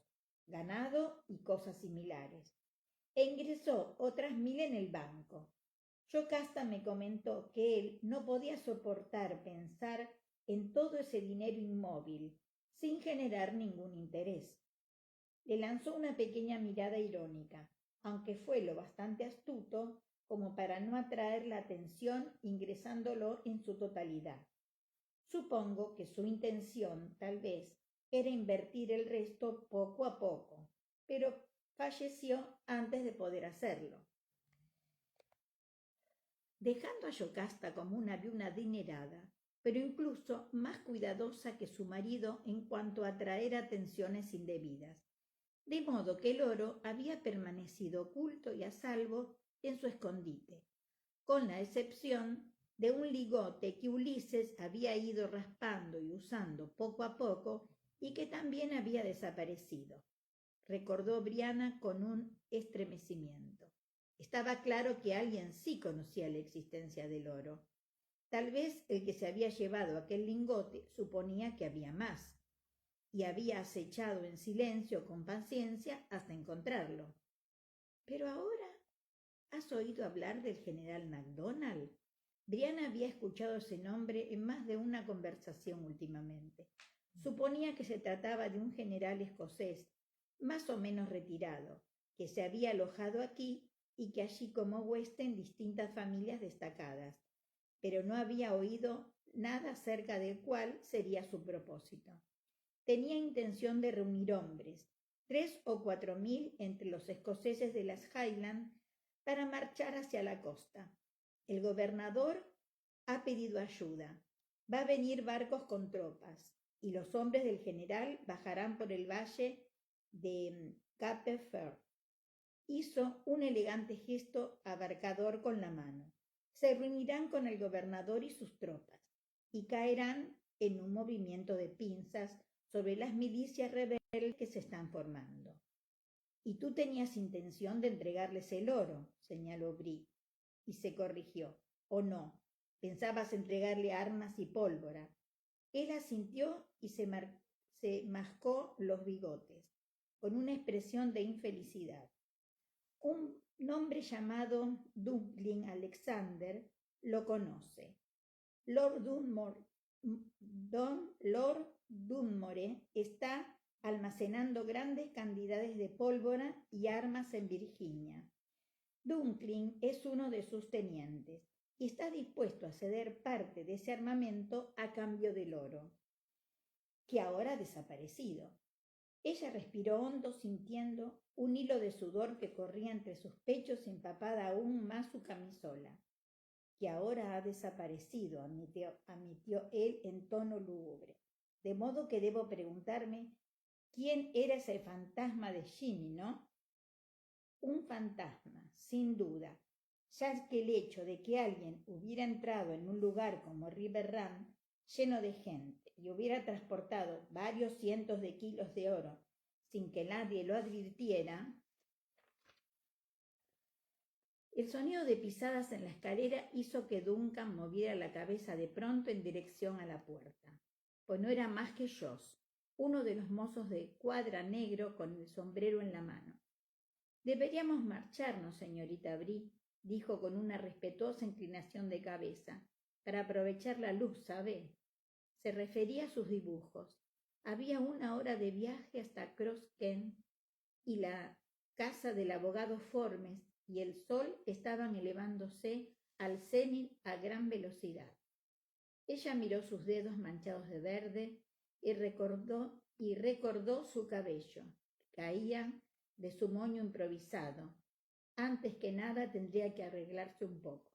ganado y cosas similares. E ingresó otras 1.000 en el banco. Yocasta me comentó que él no podía soportar pensar en todo ese dinero inmóvil, sin generar ningún interés. Le lanzó una pequeña mirada irónica, aunque fue lo bastante astuto como para no atraer la atención ingresándolo en su totalidad. Supongo que su intención, tal vez, era invertir el resto poco a poco, pero falleció antes de poder hacerlo. Dejando a Yocasta como una viuda adinerada, pero incluso más cuidadosa que su marido en cuanto a atraer atenciones indebidas, de modo que el oro había permanecido oculto y a salvo en su escondite, con la excepción de un ligote que Ulises había ido raspando y usando poco a poco y que también había desaparecido, recordó Briana con un estremecimiento. Estaba claro que alguien sí conocía la existencia del oro. Tal vez el que se había llevado aquel lingote suponía que había más, y había acechado en silencio con paciencia hasta encontrarlo. Pero ahora, ¿has oído hablar del general MacDonald? Briana había escuchado ese nombre en más de una conversación últimamente. Suponía que se trataba de un general escocés, más o menos retirado, que se había alojado aquí y que allí como hueste en distintas familias destacadas, pero no había oído nada acerca del cual sería su propósito. Tenía intención de reunir hombres, 3 o 4 mil entre los escoceses de las Highlands, para marchar hacia la costa. El gobernador ha pedido ayuda. Va a venir barcos con tropas, y los hombres del general bajarán por el valle de Cape Fear. Hizo un elegante gesto abarcador con la mano. Se reunirán con el gobernador y sus tropas, y caerán en un movimiento de pinzas sobre las milicias rebeldes que se están formando. Y tú tenías intención de entregarles el oro, señaló Brie, y se corrigió. ¿O no? Pensabas entregarle armas y pólvora. Él asintió y se mascó los bigotes, con una expresión de infelicidad. Un hombre llamado Dunklin Alexander lo conoce. Lord Dunmore está almacenando grandes cantidades de pólvora y armas en Virginia. Dunklin es uno de sus tenientes y está dispuesto a ceder parte de ese armamento a cambio del oro, que ahora ha desaparecido. Ella respiró hondo sintiendo un hilo de sudor que corría entre sus pechos empapada aún más su camisola. Que ahora ha desaparecido, admitió él en tono lúgubre. De modo que debo preguntarme quién era ese fantasma de Jimmy, ¿no? Un fantasma, sin duda, ya que el hecho de que alguien hubiera entrado en un lugar como River Run, lleno de gente, y hubiera transportado varios cientos de kilos de oro sin que nadie lo advirtiera. El sonido de pisadas en la escalera hizo que Duncan moviera la cabeza de pronto en dirección a la puerta, pues no era más que Joss, uno de los mozos de cuadra negro con el sombrero en la mano. Deberíamos marcharnos, señorita Brie, dijo con una respetuosa inclinación de cabeza, para aprovechar la luz, ¿sabe? Se refería a sus dibujos. Había 1 hora de viaje hasta Cross Kent y la casa del abogado Formes y el sol estaban elevándose al cenit a gran velocidad. Ella miró sus dedos manchados de verde y recordó su cabello. Caía de su moño improvisado. Antes que nada tendría que arreglarse un poco.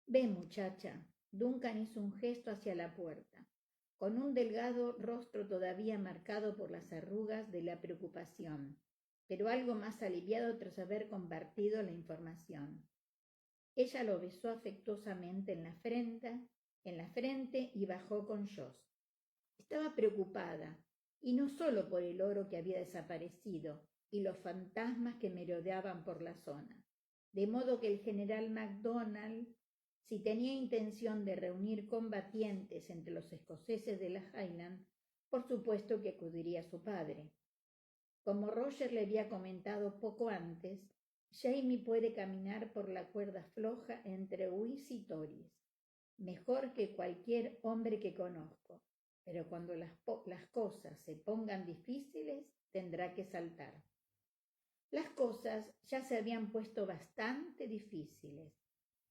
Ven, muchacha. Duncan hizo un gesto hacia la puerta, con un delgado rostro todavía marcado por las arrugas de la preocupación, pero algo más aliviado tras haber compartido la información. Ella lo besó afectuosamente en la frente y bajó con Joss. Estaba preocupada, y no solo por el oro que había desaparecido y los fantasmas que merodeaban por la zona, de modo que el general MacDonald, si tenía intención de reunir combatientes entre los escoceses de las Highlands, por supuesto que acudiría a su padre. Como Roger le había comentado poco antes, Jamie puede caminar por la cuerda floja entre Uis y Tories, mejor que cualquier hombre que conozco, pero cuando las cosas se pongan difíciles, tendrá que saltar. Las cosas ya se habían puesto bastante difíciles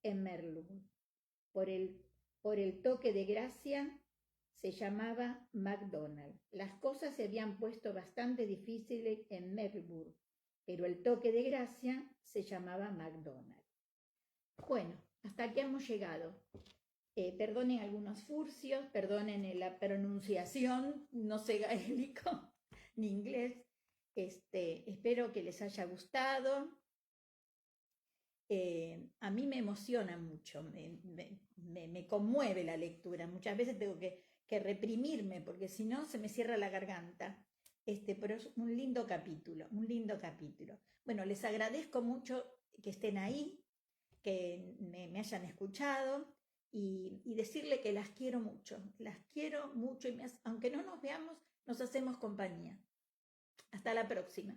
en Merlebur. Por el toque de gracia se llamaba McDonald. Las cosas se habían puesto bastante difíciles en Merlebur, pero el toque de gracia se llamaba McDonald. Bueno, hasta aquí hemos llegado. Perdonen algunos furcios, perdonen la pronunciación, no sé gaélico ni inglés. Espero que les haya gustado. A mí me emociona mucho, me conmueve la lectura. Muchas veces tengo que reprimirme porque si no se me cierra la garganta. Pero es un lindo capítulo, un lindo capítulo. Bueno, les agradezco mucho que estén ahí, que me hayan escuchado y decirle que las quiero mucho y aunque no nos veamos, nos hacemos compañía. Hasta la próxima.